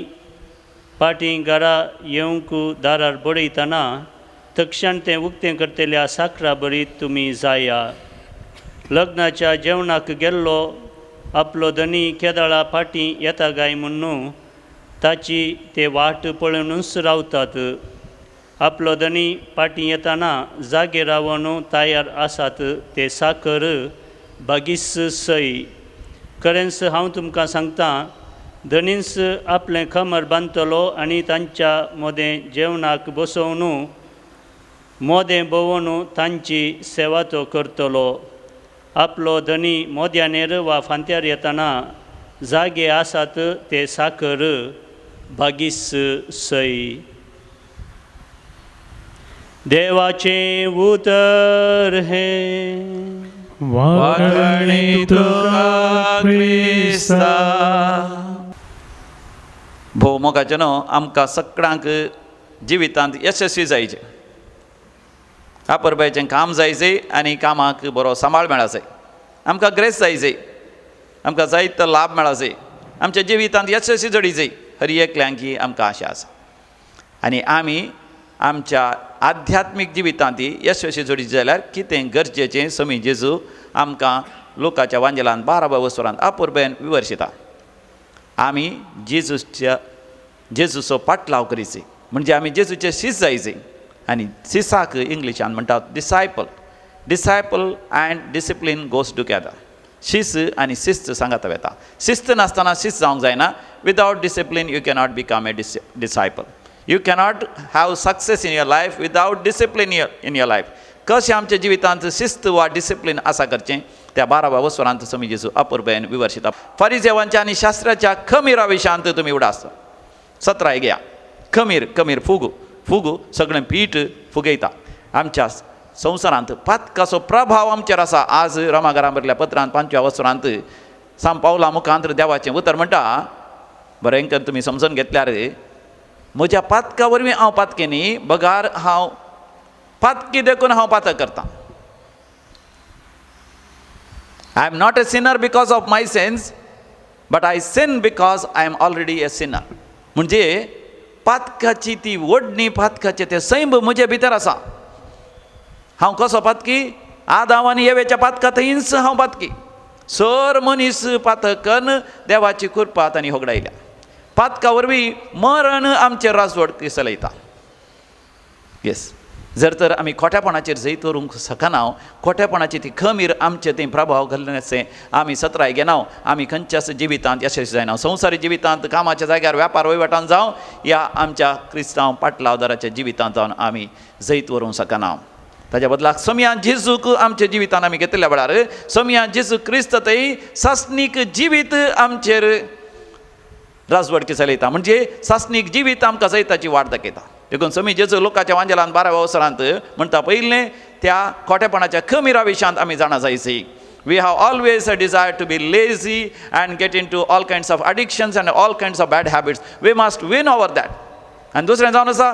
पाटी घरा येवंक दारार बडयतना तक्षण तें उक्तें करतल्या साकरा बरीत तुमी जाया. लग्नाच्या जेवणाक गेल्लो आपलो धनी केदाळा फाटीं येता गाय म्हणून ताची ते वाट पळोवनूच रावतात. आपलो धनी फाटीं येतना जागे रावन तयार आसात ते साकर बागीस सय. खरेंच हांव तुमकां सांगतां, धनीस आपलें खमर बांदतलो आनी तांच्या मोदें जेवणाक बसोवन मोदें भोंवून तांची सेवा तो करतलो. आपलो धनी मोद्यानेर वा फांत्यार येताना जागे आसात ते साकर भागीस सई. देवाचें उतर हे. वाकणी तुका क्रिस्ता. भोव मोगाचे न्हू, आमकां सगळ्यांक जिवितांत यशस्वी जायचें, आपरबायचें काम जायचें आनी कामाक बरो सांबाळ मेळा जाय. आमकां ग्रेस जायचें, आमकां जायतो लाभ मेळा जाय, आमच्या जिवितांत यशस्वी जडी जाय. हर एकल्यांक ही आमकां आशा आसा. आनी आमी आमच्या आध्यात्मीक जिवितांत यशस्वी जोडी जाल्यार कितें गरजेचें समी जेजू आमकां लोकाच्या वांजेलांत 12व्या वसरांत अपुर्बेन विवर्शिता. आमी जेजूचो पाटलाव करीचे, म्हणजे आमी जेजूचे शिस जायचे. आनी शिसाक इंग्लिशान म्हणटात disciple. Disciple and discipline goes together. शिस्त आनी शिस्त सांगात वेता. शिस्त नासतना शिस्त जावंक जायना. Without discipline you cannot become a disciple. You cannot have success in your life without discipline in your life. कशें आमच्या जिवितांत शिस्त वा डिसिप्लीन आसा करचें त्या 12व्या वसरांत समी जेजू अपुर्बेन विवर्शिता. फरिसेवांच्या आनी शास्त्राच्या खमीरा विशयांत तुमी उडास. 17 घेया. खमीर फुगू सगळें पीठ फुगयता. आमच्या संवसारांत पातकाचो प्रभाव आमचेर आसा. आज रोमाकारां बरयल्या पत्रांत 5व्या वसरांत सांत पावला मुखांतर देवाचें उतर म्हणटा, बरेंकर तुमी समजून घेतल्यार, म्हज्या पातका वरवीं हांव पातकें न्ही, बगार हांव पातकी देखून हांव पातक करतां. I am not a sinner because of my sins, but I sin because I am already a sinner. म्हणजे पातकाची ती ओडणी, पातकाचें तें सैंब म्हजे भितर आसा. हांव कसो पातकी? आदाम आनी येवेच्या पातका थंयच हांव पातकी. सर मनीस पातकन देवाची कृपा तांणी होगडायल्या. पातका वरवीं मरण आमचेर राजवट चलयता. येस, जर तर आमी खोटेपणाचेर जैत करूंक शकना, खोटेपणाची ती खमीर आमचे थंय प्रभाव घालनाचे आमी 17 घेनाव, आमी खंयच्याच जिवितांत यशस्वी जायना. संवसारी जिवितांत, कामाच्या जाग्यार, व्यापार वहिवाटांत जावं या आमच्या क्रिस्तांव पाटलावदाराच्या जिवितांत जावन आमी जैत व्हरूंक शकना. ताच्या बदलाक समियान जेजूक आमच्या जिवितांत आमी घेतल्या वेळार समियान जेजू क्रिस्त थंय सासणीक जिवीत आमचेर राजवट चलयता. म्हणजे सासणीक जिवीत आमकां जैताची वाट दाखयता. देखून समी जेजू लोकांच्या वांजेलांत 12व्या वसरांत म्हणटा, पयलें त्या खोटेपणाच्या खमीरा विशयांत आमी जाणा जायची. We have always a desire to be lazy and get in to all kinds of addictions and all kinds of bad habits. We must win over that. आनी दुसरें जावन आसा,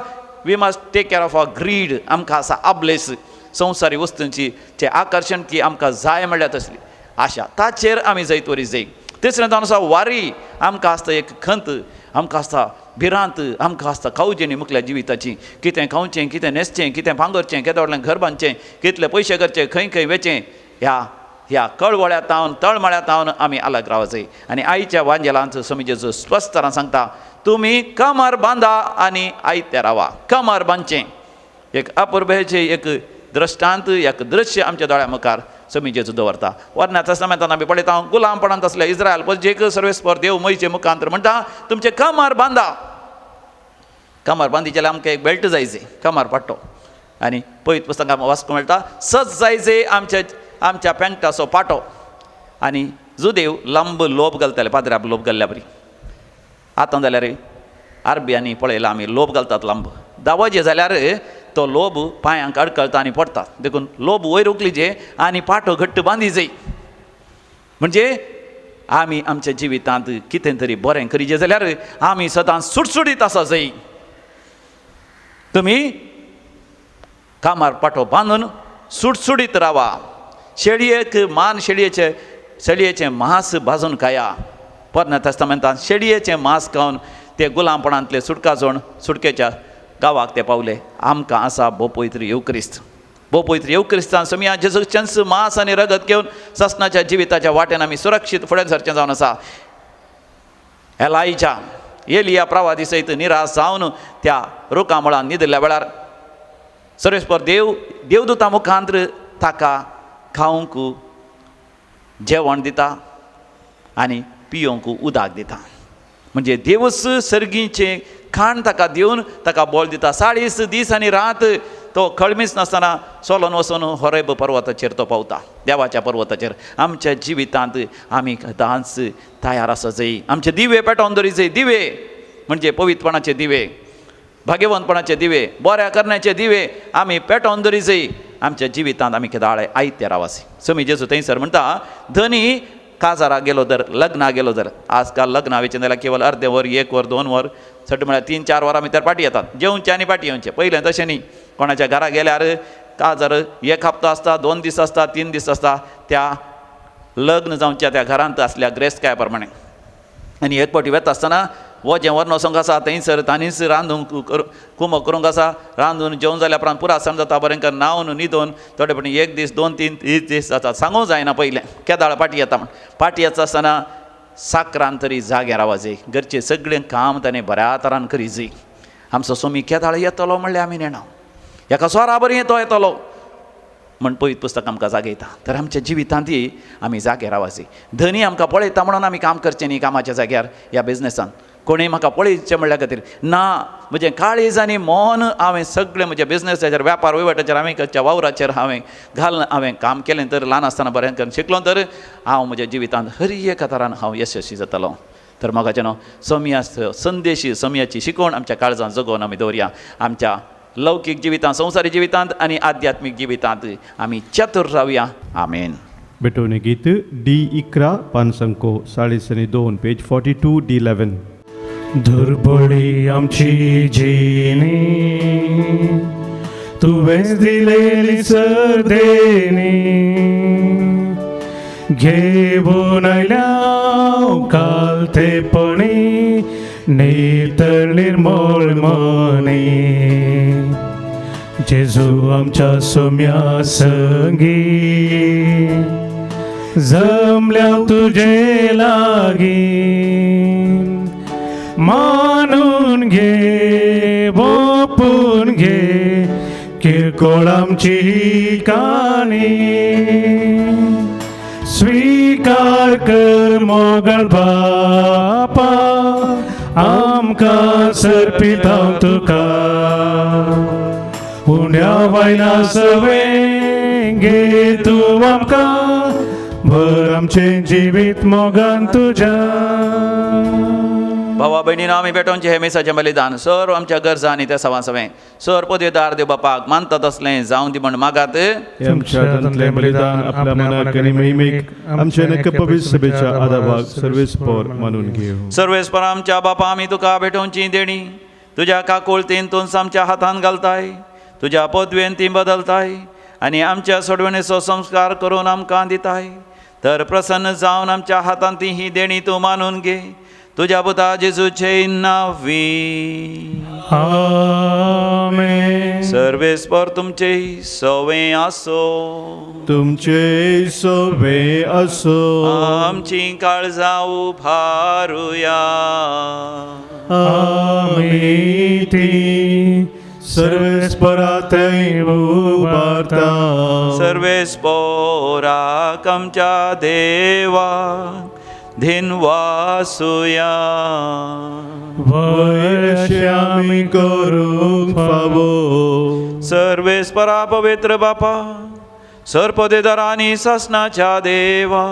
we must take care of our greed. आमकां आसा आबलेस संवसारी वस्तूंची चे आकर्शण की आमकां जाय म्हणल्यार तसली आशा, ताचेर आमी जैत वरी जाय. तिसरें जावन आसा वारी. आमकां आसता एक खंत, आमकां आसता भिरांत, आमकां आसता खावचें न्ही मुखल्या जिविताची. कितें खावचें, कितें न्हेसचें, कितें भांगरचें, केदे व्हडलें घर बांदचें, कितले पयशे करचे, खंय खंय वेचें, ह्या कळवळ्या तावन तळमळ्या तावन आमी अलग रावं जाय. आनी आईच्या वांजेलांत समी जेजू स्पश्टतान सांगता, तुमी कमर बांदा आनी आयते रावा. कमर बांदचें. एक अपुर्बेचें एक दृश्टांत, एक दृश्य आमच्या दोळ्या मुखार समी जेजू दवरता. वर्ण्या तस्तामेंतान आमी पळयता, गुलामपणांत आसल्या इस्रायल पयलीक सर्वेस्पर देव मयचे मुखांतर म्हणटा, तुमचे कमर बांदा. कमर बांदी जाल्यार आमकां एक बेल्ट जायचे, कमर पट्टो. आनी पयत पुस्तकांत वाचूंक मेळटा, सज जायचे आमच्या पेंटाचो पाटो. आनी जुदेव लंब लोब घालताले, पाद्र्याक लोब घाल्ल्या बरी. आतां जाल्यार आरबियांनी पळयला आमी लोब घालतात लंब. दावाजे जाल्यार तो लोब पांयांक अडकळटा आनी पडटा. देखून लोब वयर उखलीचे आनी पाटो घट्ट बांदी जाय. म्हणजे आमी आमच्या जिवितांत कितें तरी बरें करीचे जाल्यार आमी सदांच सुटसुटीत आसा जाय. तुमी कामार पाटो बांदून सुटसुटीत रावा. शेळयेक मान शेळयेचें मांस भाजून खाया. पोरण्या तस्तामेंतांत शेळयेचें मांस खावन ते गुलामपणांतले सुटकेच्या गांवाक ते पावले. आमकां आसा भोव पवित्र येवक्रिस्त. भोव पवित्र येवक्रिस्तान समिया जेजूचेंच मांस आनी रगत घेवन ससनाच्या जिविताच्या वाटेन आमी सुरक्षीत फुडें सरचें जावन आसा. एलिया प्रवादी सयत निराश जावन त्या रुखा मुळांत न्हिदल्या वेळार सर्वेस्पर देवदूता मुखांतर ताका खावंक जेवण दिता. आनी पियोंक उदक दिता. म्हणजे देवच सर्गीचे खाण ताका दिवन ताका बळ दिता. 40 दीस आनी रात तो खळमीच नासतना चलोन वचून होरेब पर्वताचेर तो पावता, देवाच्या पर्वताचेर. आमच्या जिवितांत आमी दांच तयार आसा जाय. आमचे दिवे पेटोवन दवरी जाय. दिवे म्हणजे पवित्रपणाचे दिवे, भाग्यवंतपणाचे दिवे, बऱ्या करण्याचे दिवे आमी पेटोवन दवरी जाय. आमच्या जिवितांत आमी केदाळे आयत्य रावासी. समी जेजू थंयसर म्हणटा, धनी काजाराक गेलो जर, लग्नाक गेलो जर, आजकाल लग्ना वेचून जाल्यार केवळ अर्दे वर, 1 वर, 2 वर, चड म्हळ्यार 3-4 वरां भितर पाटी येतात. जेवचे आनी पाटी येवचे. पयलें तशें न्ही. कोणाच्या घरा गेल्यार काजार 1 हप्तो आसता, 2 दीस आसता, 3 दीस आसता, त्या लग्न जावच्या त्या घरांत आसल्या ग्रेस्काया प्रमाणे. आनी एक फावटी वता आसतना वजें व्हरून वचोंक आसा, थंयसर तांणीच रांदूंक कुमक करूंक आसा. रांदून जेवण जाल्या उपरांत पुरो आसण जाता, बरें कर न्हांवन न्हिदोवन थोडे फावटी 1 दीस 2-3 दीस जाता. सांगूंक जायना पयलें केदाळ पाटी येता म्हण. पाटी येता आसतना साकरान तरी जाग्यार रावा जाय. घरचें सगळें काम ताणें बऱ्या तरान करी जाय. आमचो सोमी केदाळ येतलो म्हणल्यार आमी नेणा. एका स्वरा बरी तो येतलो म्हण पवित्र पुस्तक आमकां जागयता. तर आमच्या जिवितांतय आमी जागे रावा जाय. धनी आमकां पळयता म्हणून आमी काम करचें न्ही कामाच्या जाग्यार, ह्या बिजनेसांत. कोणूय म्हाका पळयचें म्हणल्या खातीर ना, म्हजें काळीज आनी मन हांवें सगळें म्हज्या बिजनेसाचेर, वेपार वहिवाटाचेर, हांवें खंयच्या वावराचेर हांवें काम केलें. तर ल्हान आसतना बरें करून शिकलो तर हांव म्हज्या जिवितांत हर एका तरान हांव यशस्वी जातलों. तर म्हाका सोमिया संदेश, सोमियाची शिकवण आमच्या काळजांत जगोवन आमी दवरया. आमच्या लौकीक जिवितांत, संवसारी जिवितांत आनी आध्यात्मीक जिवितांत आमी चतुर रावया. आमेन. बेटोने गीत D11 पानसंको 42 पेज 42 D11. दुर्बळी आमची जिणी तुवेंच दिलेली सर्देनी, घेऊन आयल्या कालतेपणी नितर निर्मळ मनी. जेजू आमच्या सोम्या संगी जमल्या तुझे लागी, मानून घे बोपून घे किरकोळ आमची काणी. स्वीकार कर मोगळ बापा आमकां सर्पिता तुका. उण्या वायला सवें घे तूं आमकां, भर आमचें जिवीत मोगान तुज्या. भावा भयणीनो, आमी बेटोनचें हे मेसाचें बलिदान सर्व आमच्या गरजा आनी त्या सवां सवें सर पदवेदार देव बापाक मानता तसलें जावं दी म्हण मागात. आमच्या हातांतलें बलिदान आपल्या मनाक आनी महिमेक आमच्या नक्क पवित्र सभेच्या आदाराक सर्वेस्पर मानून घेवं. सर्वेस्पर आमच्या बापा, आमी तुका बेटोवची देणी तुज्या काकुळतीन तूं आमच्या हातांत घालताय, तुज्या पदवेन ती बदलताय आनी आमच्या सोडवणेचो संस्कार करून आमकां दिताय. तर प्रसन्न जावन आमच्या हातांत ही देणी तूं मानून घे. तुझ्या पुता जेजूचे नावी. आमेन. सर्वेस्पर तुमचे सवे आसो, तुमचे सवे असो. आमची काळजां उभारुया. आमी ती सर्वेस्परातय उबारता. सर्वेस्पराक आमच्या देवा धिनवासुया. वयशे आमी करूंक फावो. सर्वेस्परा पवित्र बापा, सरपदेदार आनी सासणाच्या देवा,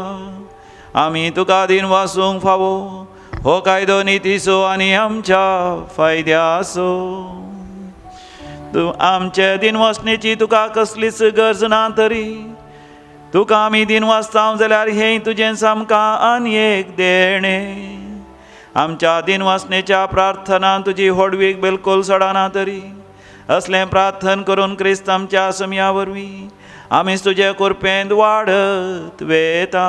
आमी तुका दिन वासूंक फावो. हो कायदो नितीसो आनी आमच्या फायद्यासो. तूं आमचे दिन वचणेची तुका कसलीच गरज ना, तरी तुका आमी दिन वाचता जाल्यार हें तुजें सामकां आनी एक देणें. आमच्या दिन वाचणेच्या प्रार्थना तुजी होडवीक बिलकुल सोडना, तरी असलें प्रार्थन करून क्रिस्त आमच्या सोम्या वरवीं आमीच तुजे कृपेंत वाडत वेता.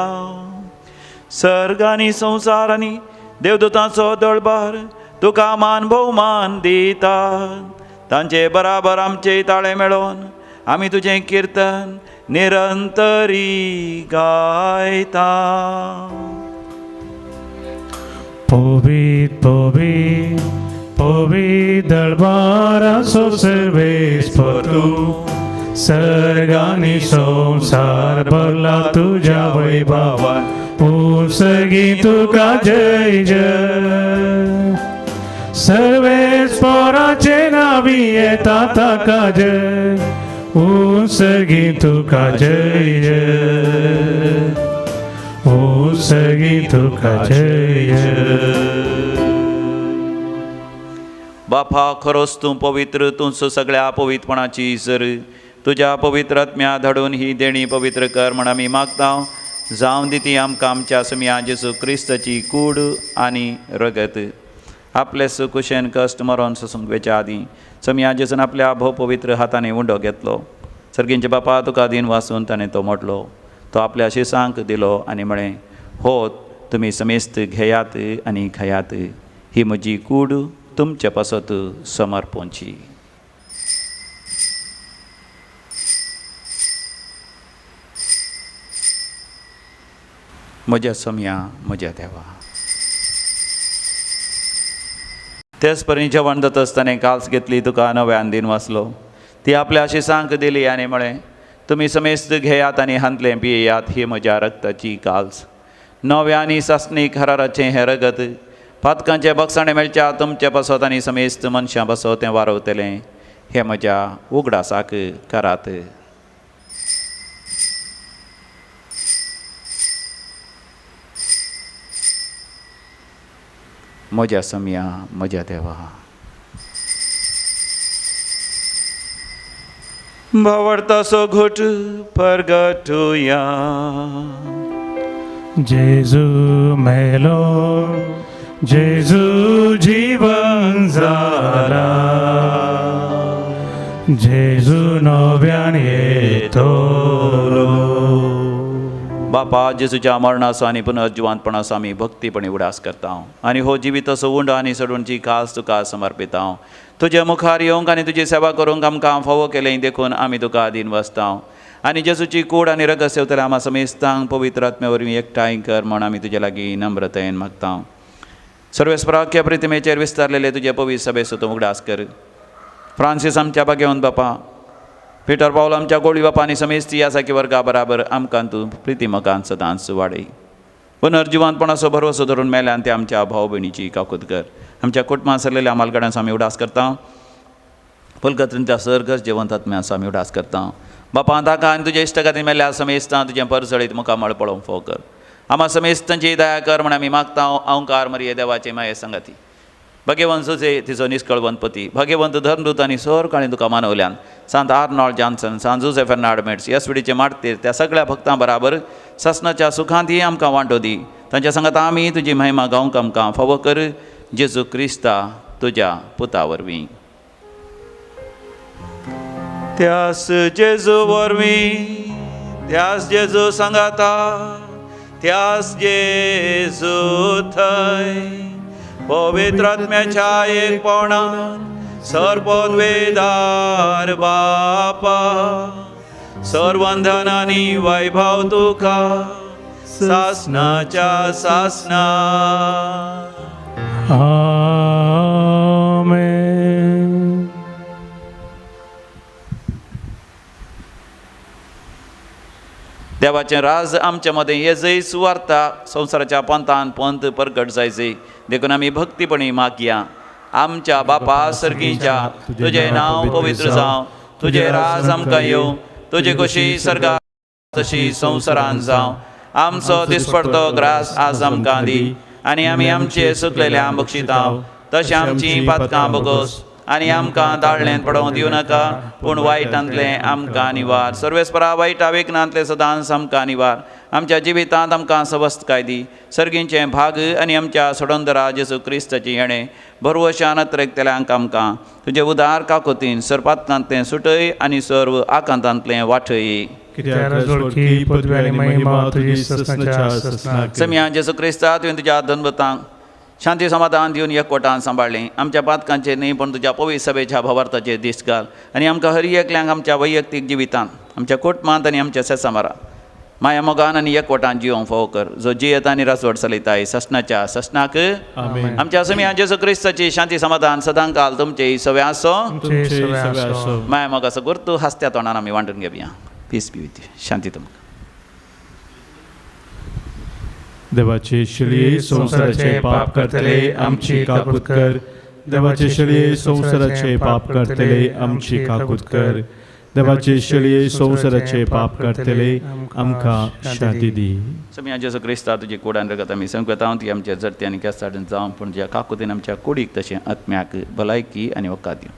सर्ग आनी संवसार आनी देवदूतांचो दळबार तुका मान भोवमान दितात. तांचे बराबर आमचे ताळे मेळोवन आमी तुजें किर्तन निरंतरी गायता. पवित पवित पवित दळबाराचो सर्वेस्पर तूं, सर्गानी संसार भरला तुझ्या वैभवान उसगी तुका जय जय सर्वे स्पराचे नावी येता ताका जय उसगी तुका जय जय उसगी तुका जय जय बापा खरोच तूं पवित्र तूंच सगळ्या पवित्रपणाची सर तुझ्या पवित्र आत्म्या धाडून ही देणी पवित्र कर म्हण आमी मागता जावं दिती आमकां आमच्या समिया जेजू क्रिस्ताची कूड आनी रगत आपले सुकुशेन कश्ट मरोन सुसंगवेच्या आदीं समिया जेजून आपल्या भोव पवित्र हातांनी उंडो घेतलो सर्गींचे बापा तुका दिन वाचून ताणें तो मोडलो तो आपल्या शिसांक दिलो आनी म्हळें हो तुमी समेस्त घेयात आनी खायात ही म्हजी कूड तुमचे पासत समर्पोवची म्हज्या समिया म्हज्या देवा तेच परी जेवण जाता आसतना काल्स घेतली तुका नव्यान दिन वाचलो ती आपल्या शिसांक दिली आनी म्हळें तुमी समेस्त घेयात आनी हांतलें पियेयात ही म्हज्या रक्ताची काल्स नव्या आनी सासणीक हराराचें हें रगत पातकांचे बक्षाणे मेळच्या तुमचे पासत आनी समेस्त मनशां पासत तें वारवतलें हें म्हज्या उगडासाक करात म्हज्या समिया म्हज्या देवा भावार्थाचो घोट परगटुया जेजू मेलो जेजू जीवन जाला जेजू नव्यान येतलो बापा जेजूच्या मरणाचो आनी पुनर्जिवांतपणाचो आमी भक्तीपणी उडास करता आनी हो जिविताचो उंड आनी सडूणची कास तुका समर्पिता तुजे मुखार येवंक आनी तुजी सेवा करूंक आमकां फावो केलें देखून आमी तुका दिन वाचता आनी जेजूची कूड आनी रगत सेवतले आमा समेस्तांक पवित्र आत्म्या वरवीं एकठांय कर म्हण आमी तुजे लागीं नम्रतायेन मागता सर्वेस्पराख्य प्रितिमेचेर विस्तारलेले तुजे पवित्र सभेचो तूं उगडास कर फ्रांसीस आमच्या बागेवन बापा पिटर पावल आमच्या गोळी बापा आनी समेस्त यासाकी वर्गा बराबर आमकां तूं प्रितिमकांत सदांच वाडय पुनर्जिवांतपणाचो भरवसो धरून मेल्यान ते आमच्या भाव भयणीची काकूत कर आमच्या कुटुंबांत सरलेल्या मालगड्यांचो आमी उडास करता पलकत्रींच्या सर्गस जेवंत आत्म्याचो आमी उडास करता बापा ताका आनी तुज्या इश्टगाती मेल्या समेस्तां तुजें परसळीत मुखामळ पळोवंक फोव कर आमा समेस्तांची दया कर म्हण आमी मागता अवंकार मरिये देवाचे माये संगाती भगवंत सुजे तिचो निश्कळवंत पती भगवंत धर्मदूत आनी सर काळी तुका मानवल्यान सांत आर्नॉल्ड जॉन्सन सांत जोसेफ फेर्नांडमेट्स येसविडीचे मारतीर त्या सगळ्या भक्तां बराबर ससनाच्या सुखांतय आमकां वांटो दी तांच्या सांगात आमी तुजी महिमा गावंक आमकां फावो कर जेजू क्रिस्ता तुज्या पुता वरवीं त्यास जेजू वरवीं त्यास जेजू सांगाता त्यास जेजू थंय पवित्र आत्म्याच्या एकपणान सर्वोद्वेदार बापा सर्वंधन आनी वैभव तुका सासनाच्या सासना आमेन देवाचें राज आमचे मदें येजय सुवार्ता संवसाराच्या पंथान पंथ परगट जायचे देखून आमी भक्तीपणी मागया आमच्या बापा सर्गीच्या तुजें नांव पवित्र जावं तुजें राज आमकां येवं तुजी कशी सर्गा तशी संवसारांत जावं आमचो दिसपडतो ग्रास आज आमकां दी आनी आमी आमचे सुकलेल्यांक बक्षिता तशें आमचीं पातकां बगोस आनी आमकां दाळ्ळेंत पडोवंक दिवं नाका पूण वायटांतलें आमकां निवार सर्वेस्परा वायटा विघ्नांतले सदांच आमकां निवार आमच्या जिवितांत आमकां सवस्थकाय दी सर्गींचें भाग आनी आमच्या सोडोंदरा जेजू क्रिस्ताची येणें भरवशान नत्रेकतेल्यांक आमकां तुजे उदार काकोतीन सरपातकांतलें सुटय आनी सर्व आकांतांतलें वाठय समिया जेजू क्रिस्ता तुवें तुज्या धनवतांक शांती समाधान दिवन एकवटान सांबाळलें आमच्या पातकांचेर न्ही पण तुज्या पवित्र सभेच्या भवार्थाचेर दिश्ट घाल आनी आमकां हर एकल्यांक आमच्या वैयक्तीक जिवितांत आमच्या कुटुंबांत आनी आमच्या सेसामारांत माया मोगान आनी एकवटान जियोंक फोव कर जो जियेता आनी रासवड चलयताय ससनाच्या ससनाक आमेन. आमच्या समिया जेजू क्रिस्ताची शांती समाधान सदांकाल तुमचे सवे आसो तुमचे सवे आसो. माया मोगाचो गुर्तू हसत्या तोंडान आमी वांटून घेवया. पीस बी विथ शांती तुमकां. देवाचे शिळये संसाराचे पाप करतले आमची काकूत कर. देवाचे शिळये संसाराचे पाप करतले आमची काकूत कर. देवाचे शिळये संसाराचे पाप करतले आमकां शांती दी. समिया जेजू क्रिस्ता तुजी कुडान रगत आमी संकता ती आमच्या जरती आनी केसाडून जावं पूण ज्या काकुतीन आमच्या कुडीक तशें आत्म्याक भलायकी आनी वकाद दिवं.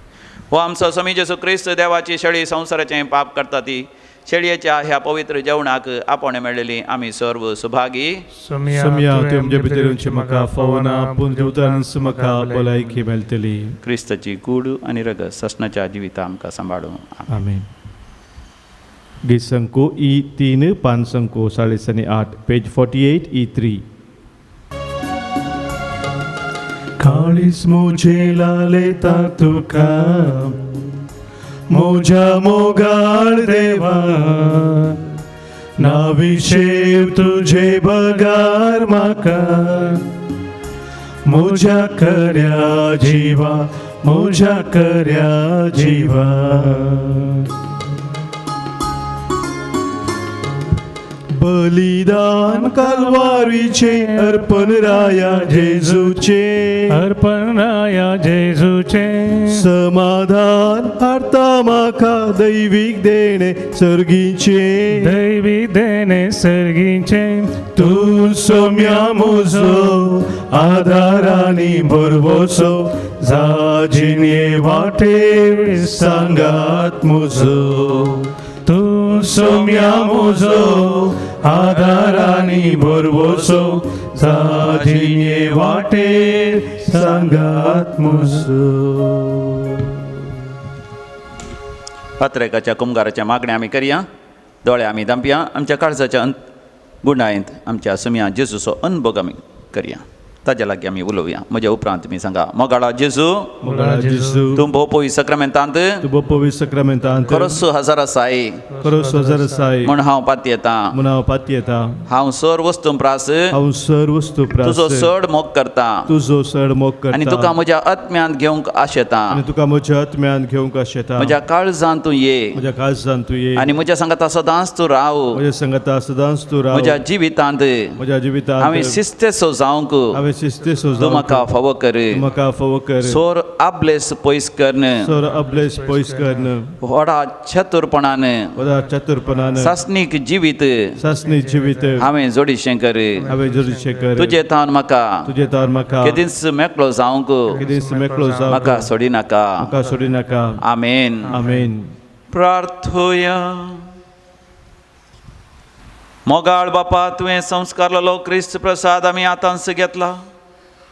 हो आमचो समी जेजू क्रिस्त देवाची शेळी संसाराचें पाप करता ती शेळयेच्या ह्या पवित्र जेवणाक आपण मेळलेली आमी सर्व सुभागी. समया तुमचे भितरूनचे म्हाका फोवना पूण दिवतानच म्हाका भलायकी मेळटली. क्रिस्ताची कूड आनी रगत ससनाच्या जिविता आमकां सांबाळूं. आमेन. गीत संको E3 पान संको 8:8 पेज 48 E3. काळीस मोजे लालेता तुका मोजा मोगाळ देवा नाविशेव तुझे बगार म्हाका मोजा कर्या जिवा मोजा कर्या जिवा. बलिदान कालवारीचे अर्पण राया जेजूचे अर्पण राया जेजूचे समाधान हाडता म्हाका दैवीक देणे सर्गीचे दैवी देणे सर्गीचे तूं सोम्या म्हजो आदारानी बरवसो जाजिने वाटे सांगात म्हजो तूं सोम्या म्हजो आदारानी बरवसो जाजिने वाटे सांगात म्हजो. पात्रेकाच्या कुंभाराच्या मागण्या आमी करया. दोळे आमी धांपया. आमच्या काळजाच्या गुणायंत आमच्या समिया जेजूचो अनुभव आमी करया. ताज्या लागीं आमी उलोवया. म्हज्या उपरांत तुमी सांगा. मोगाळा जेजू मोगाळा जेजू तूं भोव पवित्र सक्रामेंतांत तूं पवित्र सक्रामेंतांत खरोच हजार आसाय खरोच हजार आसाय म्हण हांव पाती येता. म्हूण हांव पाती येता. हांव सर वस्तू प्रास हांव सर वस्तू प्रास तुजो चड मोग करता तुजो चड मोग करता आनी तुका म्हज्या आत्म्यांत घेवंक आशेता. आनी तुका म्हज्या आत्म्यान घेवंक आशेता. म्हज्या काळजांत तूं ये म्हज्या काळजांत तूं ये आनी म्हज्या सांगाता सदांच तूं राव. म्हज्या संगता सदांच तूं राव. म्हज्या जिवितांत म्हज्या जिवितांत हांवें शिस्तेसो जावंक हांवें शिस्तेसो तूं म्हाका फावो कर. म्हाका फावो कर. सोर आबलेस पयस करन सोर अबलेस पयस करन व्हडा चतुरपणान वदा चतुरपणान सासनीक जिवीत सासनी जिवीत हांवें जोडिशें कर. हांवें जोडीचें कर. तुजे थावन म्हाका तुजे तार म्हाका केदींच मेकळो जावंक केदीस मेकळो जावंक म्हाका सोडी नाका. म्हाका सोडी नाका. आमेन. आमेन. प्रार्थोया. मोगाळ बापा तुवें संस्कारलेलो क्रिस्त प्रसाद आमी आतांच घेतला.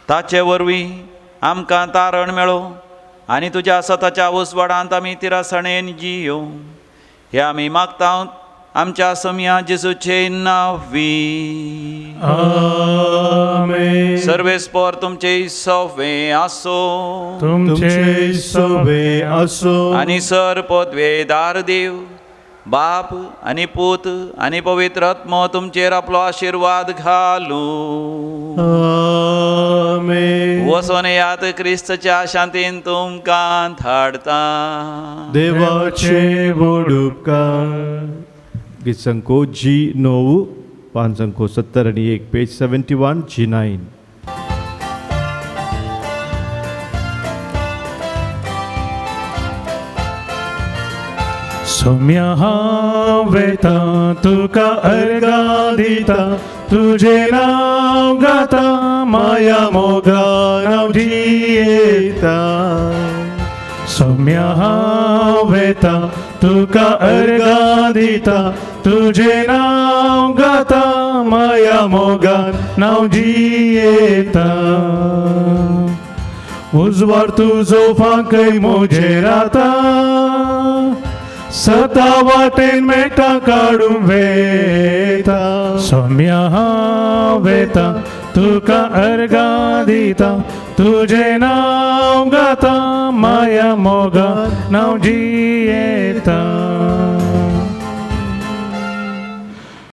ताचे वरवीं आमकां तारण मेळो आनी तुज्या स्वताच्या उसवाडांत आमी तिरासणेन जियो. हे आमी मागता आमच्या समिया जेजूचे नांवी. आमेन. सर्वेस्पर तुमचे सवे आसो तुमचे सवे आसो आनी सर पदवेदार देव बाप आनी पूत आनी पवित्र आत्मो तुमचेर आपलो आशिर्वाद घालू. आमेन. वचोन यात क्रिस्तच्या शांतीन तुमकां धाडता. देवाचे व्हड उपकार. गीत संको G9 पान संको 70 पेज 71 G9. सौम्या हांव वेता तुका अर्गां दिता तुझे नांव गाता माया मोगा नांव जियेता. सौम्या हांव वेता तुका अर्गां दिता तुझे नांव गाता माया मोगान नांव जियेता. उजवाड तुजो फांकय म्हजेर आता सता वाटेन मेटा काडून वेता. सौम्या हांव वेता तुका अर्गां दिता तुझे नांव गाता माया मोगा नांव जियेता.